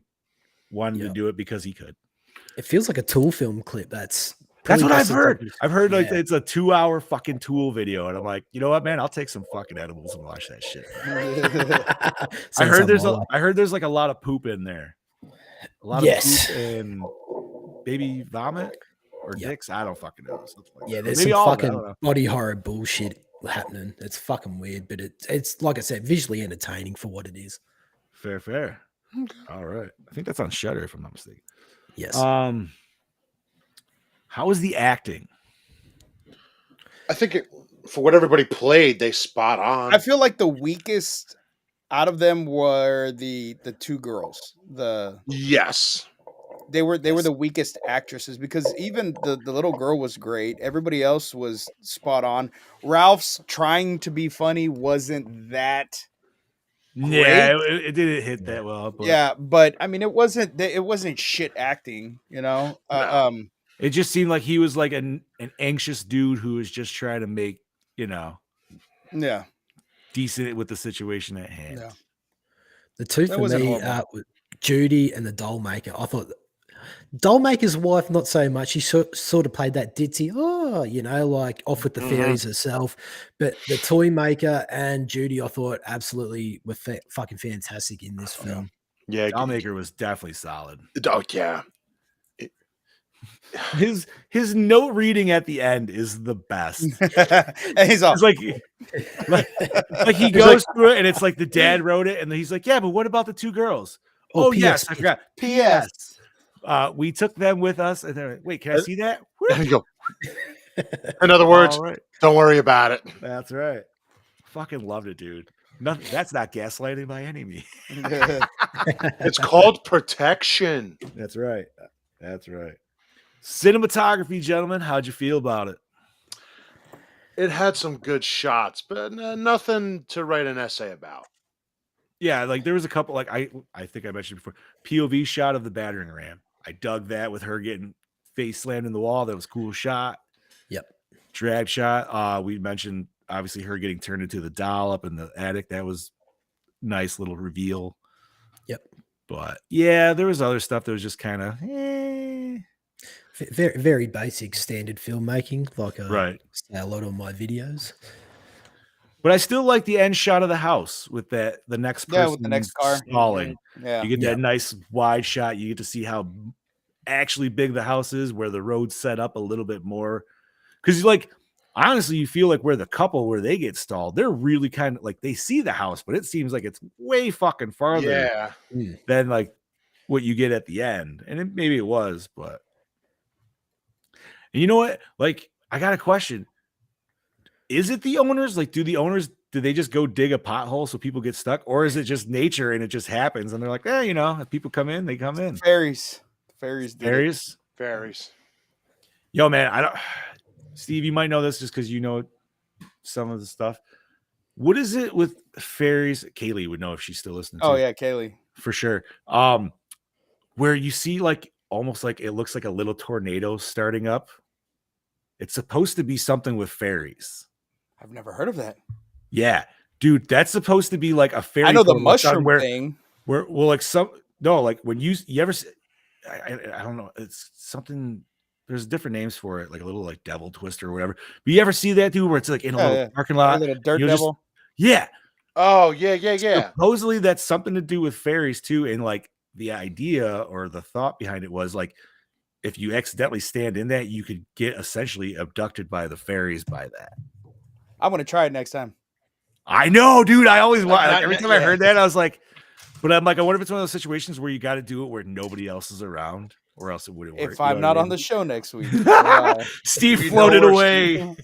wanted to do it because he could. It feels like a Tool film clip. That's what I've heard. I've heard like it's a 2-hour fucking Tool video, and I'm like, you know what, man? I'll take some fucking edibles and watch that shit. I heard there's like a lot of poop in there. A lot of poop and baby vomit or dicks. I don't fucking know. Like there's some fucking body horror bullshit happening. It's fucking weird, but it's like I said, visually entertaining for what it is. Fair. All right. I think that's on Shudder, if I'm not mistaken. Yes. How was the acting? I think for what everybody played, they spot on. I feel like the weakest out of them were the two girls. Yes. They were the weakest actresses because even the little girl was great. Everybody else was spot on. Ralph's trying to be funny wasn't that Yeah, great. it didn't hit that well, but Yeah, but I mean, it wasn't shit acting, you know. No. it just seemed like he was like an anxious dude who was just trying to make, Yeah, decent with the situation at hand. yeah. The two That for wasn't me, horrible. Judy and the doll maker. I thought doll maker's wife, not so much. She sort of played that ditzy, like off with the fairies herself. But the toy maker and Judy, I thought absolutely were fucking fantastic in this film. Yeah. Dollmaker was definitely solid. Oh yeah. His note reading at the end is the best. And he's all, It's like he goes through it and it's like the dad wrote it and then he's like, yeah, but what about the two girls? Oh, Oh yes, P.S. I forgot. P.S. We took them with us and they're like, wait, can I see that? There you go. In other words, All right. don't worry about it. That's right. Fucking loved it, dude. Nothing, that's not gaslighting by any means. It's called protection. That's right. That's right. Cinematography, gentlemen, how'd you feel about it? It had some good shots, but nothing to write an essay about. Yeah, like there was a couple, like I think I mentioned before, POV shot of the battering ram. I dug that with her getting face slammed in the wall. That was a cool shot. Yep. Drag shot. We mentioned obviously her getting turned into the doll up in the attic. That was nice little reveal. Yep. But yeah, there was other stuff that was just kind of Very, very basic standard filmmaking, like right. say a lot of my videos. But I still like the end shot of the house with the next person with the next car stalling. Yeah, You get that nice wide shot. You get to see how actually big the house is, where the road's set up a little bit more. Because honestly, you feel like where the couple where they get stalled, they're really kind of like they see the house, but it seems like it's way fucking farther than like what you get at the end. And maybe it was, but and you know what? Like, I got a question. Is it the owners? Like, do they just go dig a pothole so people get stuck? Or is it just nature and it just happens? And they're like, if people come in, they come in. Fairies did it. Fairies. Yo, man, Steve, you might know this just because you know some of the stuff. What is it with fairies? Kaylee would know if she's still listening. Oh, yeah, Kaylee. For sure. Where you see like almost like it looks like a little tornado starting up. It's supposed to be something with fairies. I've never heard of that. Yeah, dude, that's supposed to be like a fairy. I know the mushroom thing. Where like when you ever, I don't know, it's something. There's different names for it, like a little like devil twister or whatever. But you ever see that, dude, where it's like in a little parking lot, a little dirt devil? Yeah. Oh yeah. Supposedly that's something to do with fairies too, and like the idea or the thought behind it was like, if you accidentally stand in that, you could get essentially abducted by the fairies by that. I'm gonna try it next time. I know, dude. I always every time I heard that, I was like, but I'm like, I wonder if it's one of those situations where you got to do it where nobody else is around, or else it wouldn't work. If I'm not on the show next week, Steve floated away.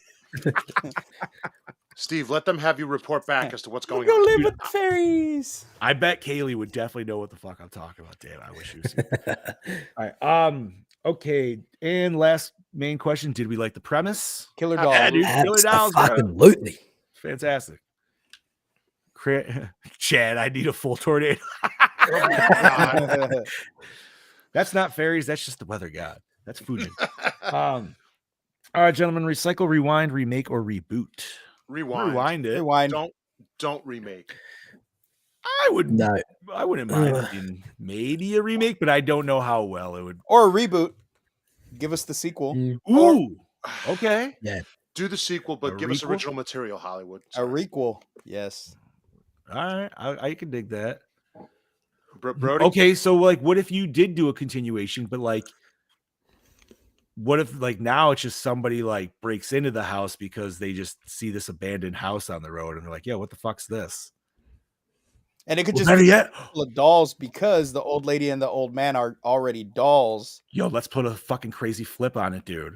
Steve, let them have you report back as to what's going on. on. Live with the fairies. I bet Kaylee would definitely know what the fuck I'm talking about. Damn, I wish she was here. All right. Okay. And last main question: did we like the premise? Killer dolls. Yeah, dude. Killer dolls. Absolutely. Fantastic. Chad, I need a full tornado. That's not fairies. That's just the weather god. That's Fujin. All right, gentlemen. Recycle, rewind, remake, or reboot. Rewind it. Rewind. Don't remake. I wouldn't mind being maybe a remake, but I don't know how well it would. Or a reboot. Give us the sequel. Ooh. Okay. Yeah. Do the sequel, but give us original material, Hollywood. Sorry. A requel. Yes. All right. I can dig that. Brody? Okay, so like what if you did do a continuation, but like what if like now it's just somebody like breaks into the house because they just see this abandoned house on the road and they're like, yeah, what the fuck's this? And it could just be a couple of dolls because the old lady and the old man are already dolls. Yo, let's put a fucking crazy flip on it, dude.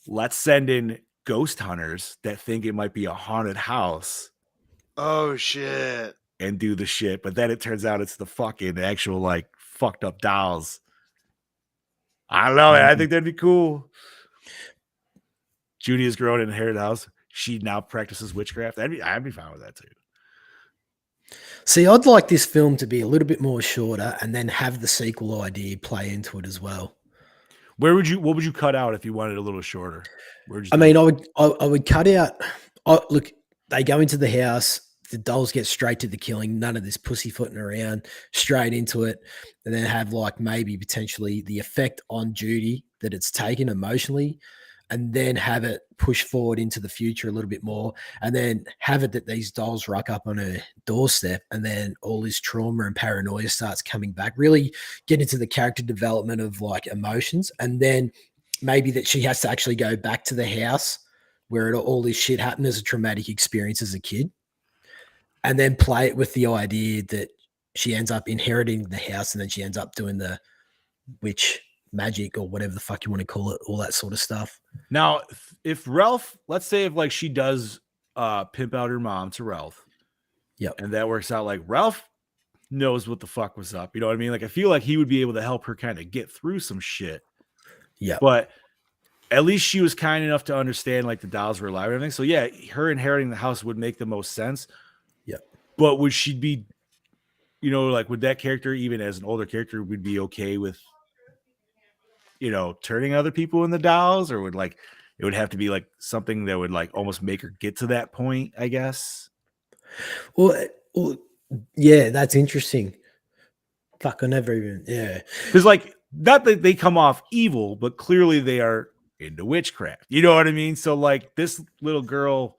Let's send in ghost hunters that think it might be a haunted house. Oh shit. And do the shit, but then it turns out it's the fucking actual like fucked up dolls. I don't know, man. I think that'd be cool. Judy has grown and inherited the house. She now practices witchcraft. I'd be fine with that too. See, I'd like this film to be a little bit more shorter and then have the sequel idea play into it as well. What would you cut out if you wanted it a little shorter? Where'd you I think? mean, I would cut out. Look, they go into the house. The dolls get straight to the killing. None of this pussyfooting around. Straight into it, and then have like maybe potentially the effect on Judy that it's taken emotionally, and then have it push forward into the future a little bit more, and then have it that these dolls rock up on her doorstep, and then all this trauma and paranoia starts coming back. Really get into the character development of like emotions, and then maybe that she has to actually go back to the house where all this shit happened as a traumatic experience as a kid, and then play it with the idea that she ends up inheriting the house and then she ends up doing the witch magic or whatever the fuck you want to call it, all that sort of stuff. Now, if Ralph, let's say if like she does pimp out her mom to Ralph, Yep. and that works out, like Ralph knows what the fuck was up. You know what I mean? Like I feel like he would be able to help her kind of get through some shit. Yeah. But at least she was kind enough to understand like the dolls were alive and everything. So yeah, her inheriting the house would make the most sense. Yep. But would she be, you know, like would that character, even as an older character, would be okay with, you know, turning other people into dolls, or would like it would have to be like something that would like almost make her get to that point, I guess. Well, yeah, that's interesting. Fuck, I never even, yeah. Because like not that they come off evil, but clearly they are into witchcraft. You know what I mean? So like this little girl,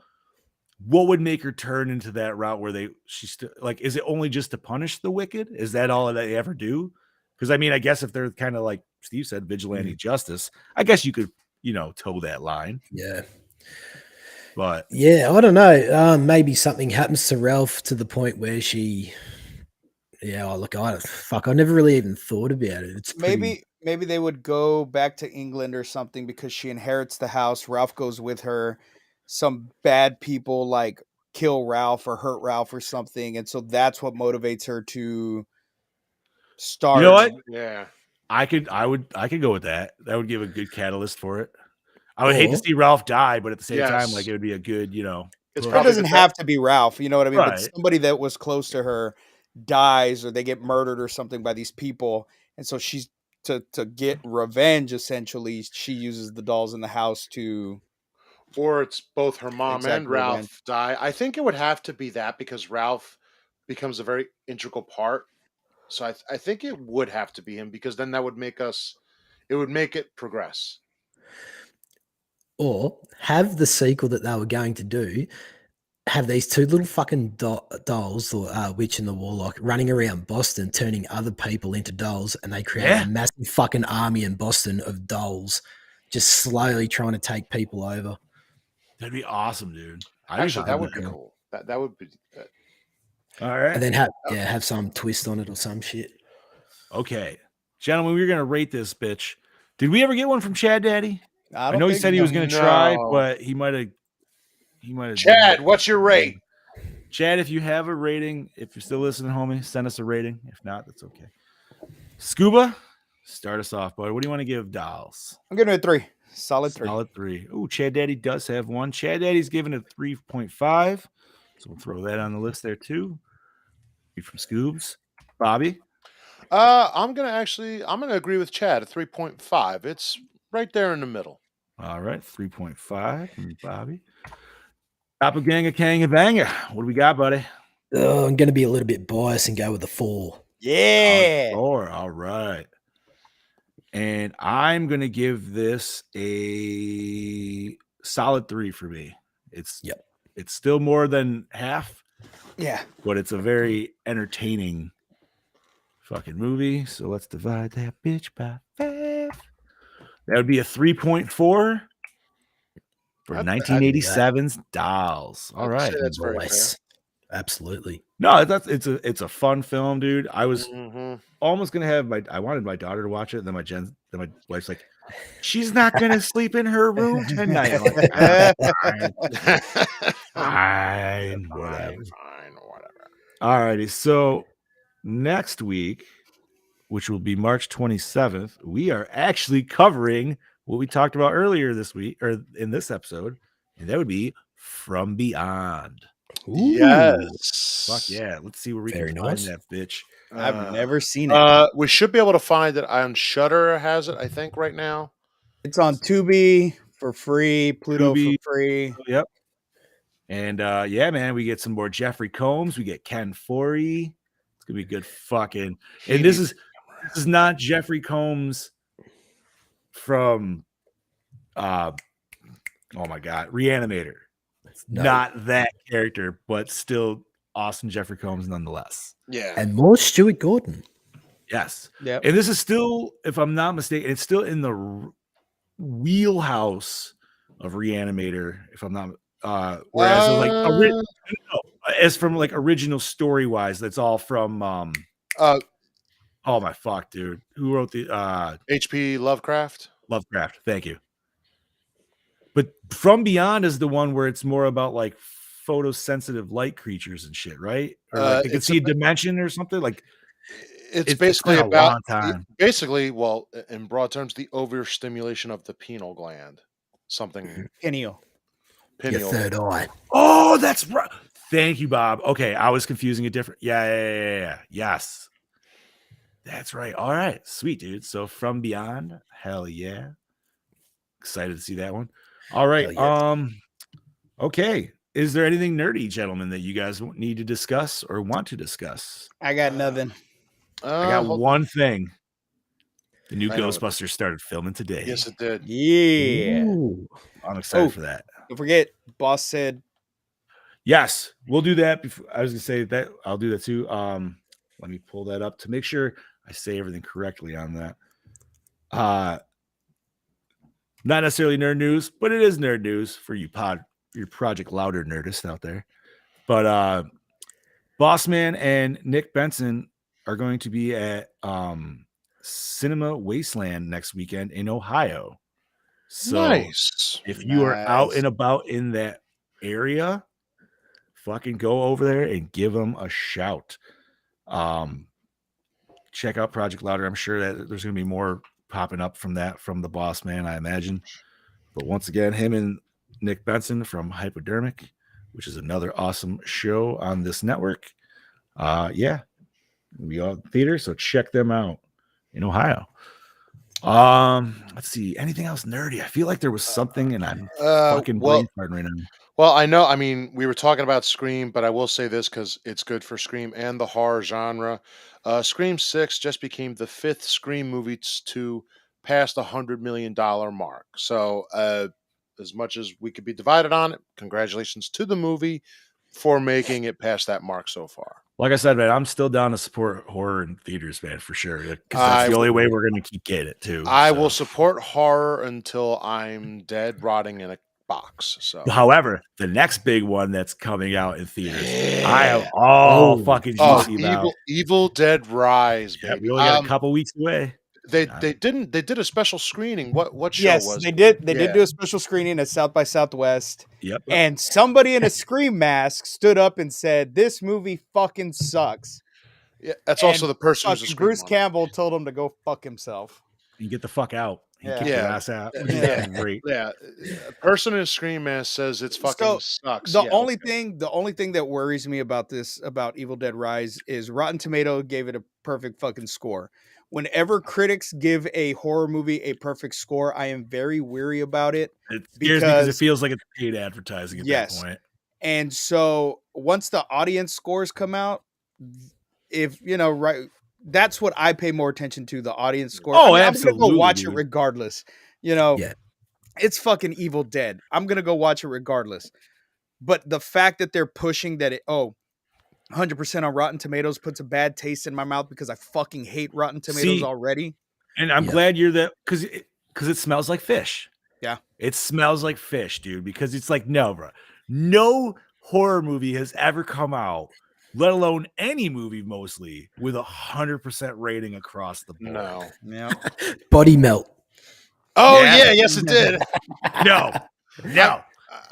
what would make her turn into that route where she's still like, is it only just to punish the wicked? Is that all that they ever do? Because I mean, I guess if they're kind of like Steve said, vigilante justice, I guess you could, you know, toe that line. Yeah. But yeah, I don't know. Maybe something happens to Ralph to the point where she, yeah, look, I never really even thought about it. It's Maybe they would go back to England or something because she inherits the house. Ralph goes with her. Some bad people like kill Ralph or hurt Ralph or something, and so that's what motivates her to start. you know what? Yeah. I could go with that. That would give a good catalyst for it. I would hate to see Ralph die, but at the same time, like it would be a good, you know. It's It probably doesn't have to be Ralph, you know what I mean? But Right. somebody that was close to her dies or they get murdered or something by these people, and so she's to get revenge. Essentially, she uses the dolls in the house to. Or it's both her mom and Exact Ralph revenge. die. I think it would have to be that because Ralph becomes a very integral part. So I think it would have to be him because then that would make it progress. Or have the sequel that they were going to do, have these two little fucking dolls, the witch and the warlock, running around Boston, turning other people into dolls, and they create a massive fucking army in Boston of dolls, just slowly trying to take people over. That'd be awesome, dude. Actually, that would be cool. That would be. All right. And then have some twist on it or some shit. Okay. Gentlemen, we're gonna rate this bitch. Did we ever get one from Chad Daddy? I know he said he was gonna try, No. but he might have. Chad, what's your rate? Chad, if you have a rating, if you're still listening, homie, send us a rating. If not, that's okay. Scuba, start us off, bud. What do you want to give dolls? I'm giving it a 3. Solid 3. Solid 3. Oh, Chad Daddy does have one. Chad Daddy's giving it 3.5. So we'll throw that on the list there too. You from Scoobs. Bobby? I'm gonna agree with Chad at 3.5. It's right there in the middle. All right, 3.5 from Bobby. Doppelganger, Kanga Banga. What do we got, buddy? I'm going to be a little bit biased and go with a 4. Yeah. 4. All right. And I'm going to give this a solid 3 for me. It's still more than half. Yeah. But it's a very entertaining fucking movie. So let's divide that bitch by 5. That would be a 3.4 for 1987's Dolls. All right. That's very fair. Absolutely. No, it's a fun film, dude. I was almost gonna have I wanted my daughter to watch it, and then my wife's like, she's not gonna sleep in her room tonight. I'm like, fine, whatever. All righty. So next week, which will be March 27th, we are actually covering what we talked about earlier this week or in this episode, and that would be From Beyond. Yes. Fuck yeah. Let's see where we Very can nice. find that bitch. I've never seen it. We should be able to find it on Shudder. Has it? I think right now. It's on Tubi for free, Pluto for Tubi. free. Yep. And yeah, man, we get some more Jeffrey Combs. We get Ken Foree. It's gonna be good fucking. And this is not Jeffrey Combs from oh my god, Reanimator. It's No. not that character, but still awesome Jeffrey Combs nonetheless. Yeah. And more Stuart Gordon. Yes. Yep. And this is still, if I'm not mistaken, it's still in the wheelhouse of Reanimator, if I'm not whereas as from like original story wise, that's all from oh my fuck, dude. Who wrote the H.P. Lovecraft? Lovecraft, thank you. But From Beyond is the one where it's more about like photosensitive light creatures and shit, right? Or like they can see a dimension or something. Like it's basically been a about long time. basically, well, in broad terms, the overstimulation of the pineal gland. Something Pineal. Your third eye. Oh, that's right. Thank you, Bob. Okay, I was confusing it different. Yeah. Yes. That's right. All right. Sweet, dude. So From Beyond, hell yeah. Excited to see that one. All right. Yeah. Okay. Is there anything nerdy, gentlemen, that you guys need to discuss or want to discuss? I got nothing. I got one thing. The new I know Ghostbusters started filming today. Yes, it did. Yeah. Ooh. I'm excited for that. Don't forget, boss said Yes, we'll do that. Before, I was gonna say that I'll do that too. Let me pull that up to make sure I say everything correctly on that. Not necessarily nerd news, but it is nerd news for you your Project Louder nerdists out there. But Bossman and Nick Benson are going to be at Cinema Wasteland next weekend in Ohio. So Nice. if you are out and about in that area, fucking go over there and give them a shout. Check out Project Louder. I'm sure that there's going to be more popping up from the boss man, I imagine. But once again, him and Nick Benson from Hypodermic, which is another awesome show on this network. Yeah, we all theater, so check them out in Ohio. Let's see, anything else nerdy? I feel like there was something, and I'm fucking brain farting right now. Well, I know. I mean, we were talking about Scream, but I will say this because it's good for Scream and the horror genre. Scream 6 just became the 5th Scream movie to pass the $100 million mark. So, as much as we could be divided on it, congratulations to the movie for making it past that mark so far. Like I said, man, I'm still down to support horror in theaters, man, for sure. Because that's the only way we're going to keep getting it, too. I will support horror until I'm dead, rotting in a box. So, however, the next big one that's coming out in theaters, I am all fucking juicy about. Evil Dead Rise, baby. Yeah, we only got a couple weeks away. They did a special screening. What show was it? They did do a special screening at South by Southwest. Yep. And somebody in a Scream mask stood up and said, "This movie fucking sucks." Yeah, that's also the person who's a Scream Bruce Campbell told him to go fuck himself. You get the fuck out. You kick your ass out. Yeah. Great. Yeah. A person in a Scream mask says it's fucking sucks. The only thing that worries me about Evil Dead Rise is Rotten Tomato gave it a perfect fucking score. Whenever critics give a horror movie a perfect score, I am very weary about it. It scares me because it feels like it's paid advertising at that point. And so once the audience scores come out, that's what I pay more attention to, the audience score. Absolutely. I'm gonna go watch it regardless. It's fucking Evil Dead. I'm gonna go watch it regardless. But the fact that they're pushing that 100% on Rotten Tomatoes puts a bad taste in my mouth because I fucking hate Rotten Tomatoes already. And I'm glad you're that because it smells like fish. Yeah. It smells like fish, dude, because it's like, no, bro. No horror movie has ever come out, let alone any movie mostly, with 100% rating across the board. No. Yeah. Body Melt. Oh, yeah. Yes, it did. No.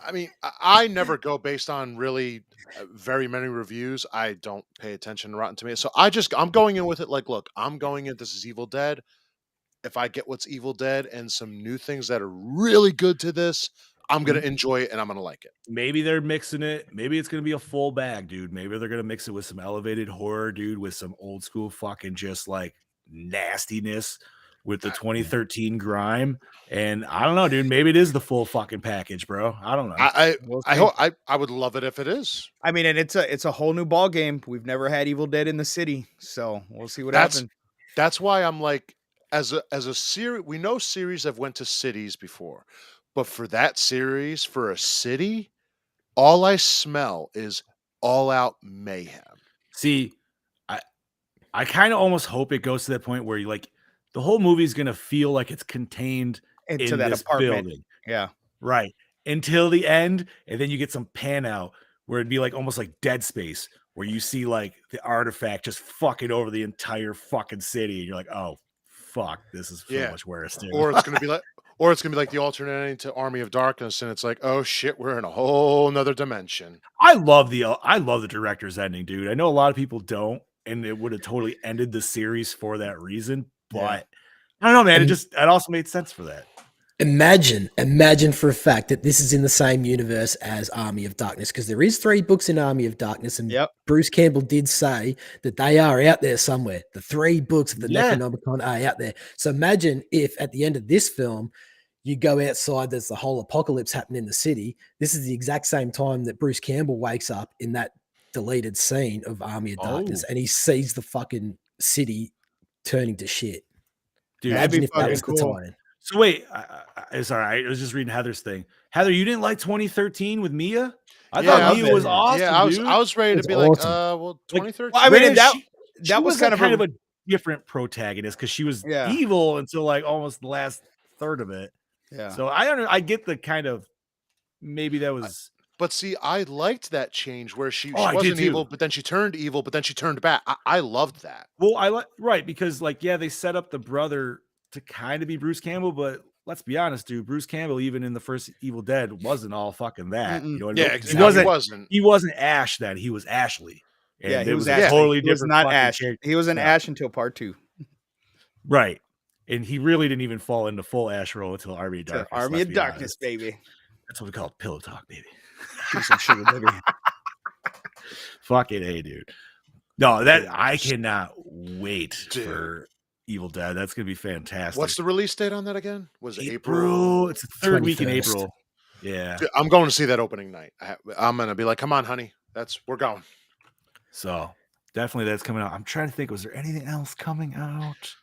I mean, I never go based on really very many reviews. I don't pay attention to Rotten Tomatoes. So I'm going in with it like, look, I'm going in. This is Evil Dead. If I get what's Evil Dead and some new things that are really good to this, I'm gonna enjoy it and I'm gonna like it. Maybe they're mixing it. Maybe it's gonna be a full bag, dude. Maybe they're gonna mix it with some elevated horror, dude, with some old school fucking just like nastiness with the 2013 grime. And I don't know, dude. Maybe it is the full fucking package, bro. I don't know. I We'll I see. hope I would love it if it is. I mean, and it's a whole new ball game. We've never had Evil Dead in the city, so we'll see what That's happens. that's why I'm like, as a series, we know series have went to cities before, but for that series, for a city, all I smell is all out mayhem. See, I kind of almost hope it goes to that point where you like the whole movie is gonna feel like it's contained Into in that this apartment. building. Yeah. Right. Until the end, and then you get some pan out where it'd be like almost like Dead Space, where you see like the artifact just fucking over the entire fucking city, and you're like, oh fuck, this is so Yeah. much worse, dude. Or it's gonna be like the alternate ending to Army of Darkness, and it's like, oh shit, we're in a whole nother dimension. I love the director's ending, dude. I know a lot of people don't, and it would have totally ended the series for that reason, but Yeah. I don't know, man. And- It also made sense for that. Imagine for a fact that this is in the same universe as Army of Darkness, because there is 3 books in Army of Darkness, and Yep. Bruce Campbell did say that they are out there somewhere. The 3 books of the Yeah. Necronomicon are out there. So imagine if at the end of this film, you go outside, there's the whole apocalypse happening in the city. This is the exact same time that Bruce Campbell wakes up in that deleted scene of Army of Darkness, and he sees the fucking city turning to shit. Dude, That'd Imagine be if that fucking was the cool. tie-in. so wait, sorry, I was just reading Heather's thing. Heather, you didn't like 2013 with Mia? I Yeah, thought Mia was awesome. Yeah, dude. I was ready to It's be awesome. like, well, 2013. Well, I mean, and Granted, that she was kind of a different protagonist because she was Yeah. evil until like almost the last third of it. yeah. So I get the kind of maybe that was But see, I liked that change where she I did wasn't evil, too. but then she turned evil, but then she turned back. I loved that. well, I like right because like yeah, they set up the brother to kind of be Bruce Campbell, but let's be honest, dude. Bruce Campbell, even in the first Evil Dead, wasn't all fucking that. You know what I mean? Yeah, He exactly. wasn't. He wasn't Ash then. He was Ashley. And Yeah, he it was a Ashley. totally He was different not fucking Ash. character. He was an No. Ash until part 2. Right. And he really didn't even fall into full Ash role until Army of To Darkness. Army let's of be Darkness, honest. baby. That's what we call pillow talk, baby. Give me some sugar, baby. Fucking hey, dude. No, that I cannot wait for Evil Dead. That's gonna be fantastic. What's the release date on that again? Was it April? April? It's the third week in 21st. April. Yeah. Dude, I'm going to see that opening night. I'm gonna be like, come on, honey, we're going. So definitely that's coming out. I'm trying to think, was there anything else coming out?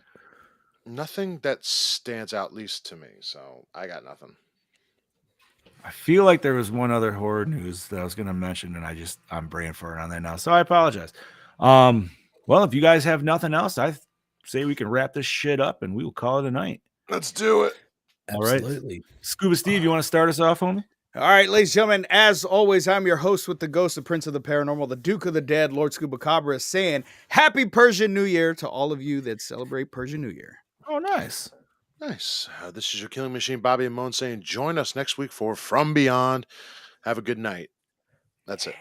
Nothing that stands out, least to me. So I got nothing. I feel like there was one other horror news that I was gonna mention, and I'm brain farting on that now. So I apologize. Well, if you guys have nothing else, I say we can wrap this shit up and we will call it a night. Let's do it. All right. Absolutely. Scuba Steve, you want to start us off, homie? All right, ladies and gentlemen, as always, I'm your host with the ghost, the prince of the paranormal, the duke of the dead, Lord Scuba Cabra, saying Happy Persian New Year to all of you that celebrate Persian New Year. Oh, nice. Nice. This is your killing machine, Bobby and Moan, saying join us next week for From Beyond. Have a good night. That's it.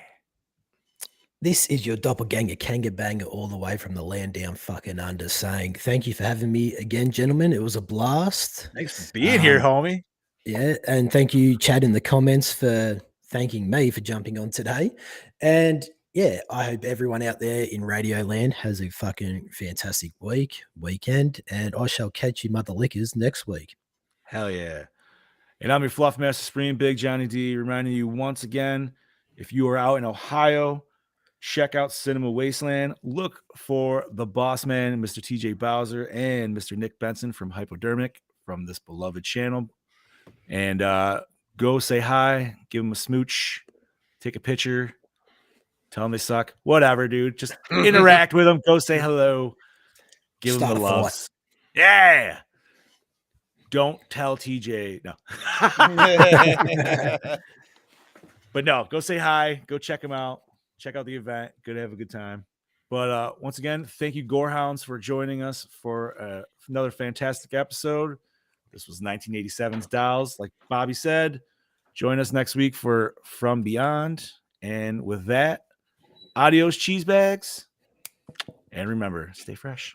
This is your doppelganger Kanga Banger all the way from the land down fucking under saying thank you for having me again, gentlemen. It was a blast. Thanks for being here, homie. Yeah, and thank you, Chad, in the comments for thanking me for jumping on today. And yeah, I hope everyone out there in Radio Land has a fucking fantastic weekend, and I shall catch you mother lickers next week. Hell yeah. And I'm your Fluff Master Supreme, Big Johnny D, reminding you once again, if you are out in Ohio, check out Cinema Wasteland. Look for the boss man, Mr. TJ Bowser, and Mr. Nick Benson from Hypodermic from this beloved channel. And go say hi, give them a smooch, take a picture, tell them they suck. Whatever, dude. Just interact with them. Go say hello. Give them Start the a fight. loves. Yeah. Don't tell TJ. No. But no, go say hi. Go check them out. Check out the event. Good to have a good time. But once again, thank you, Gorehounds, for joining us for another fantastic episode. This was 1987's Dolls. Like Bobby said, join us next week for From Beyond. And with that, adios, cheese bags. And remember, stay fresh.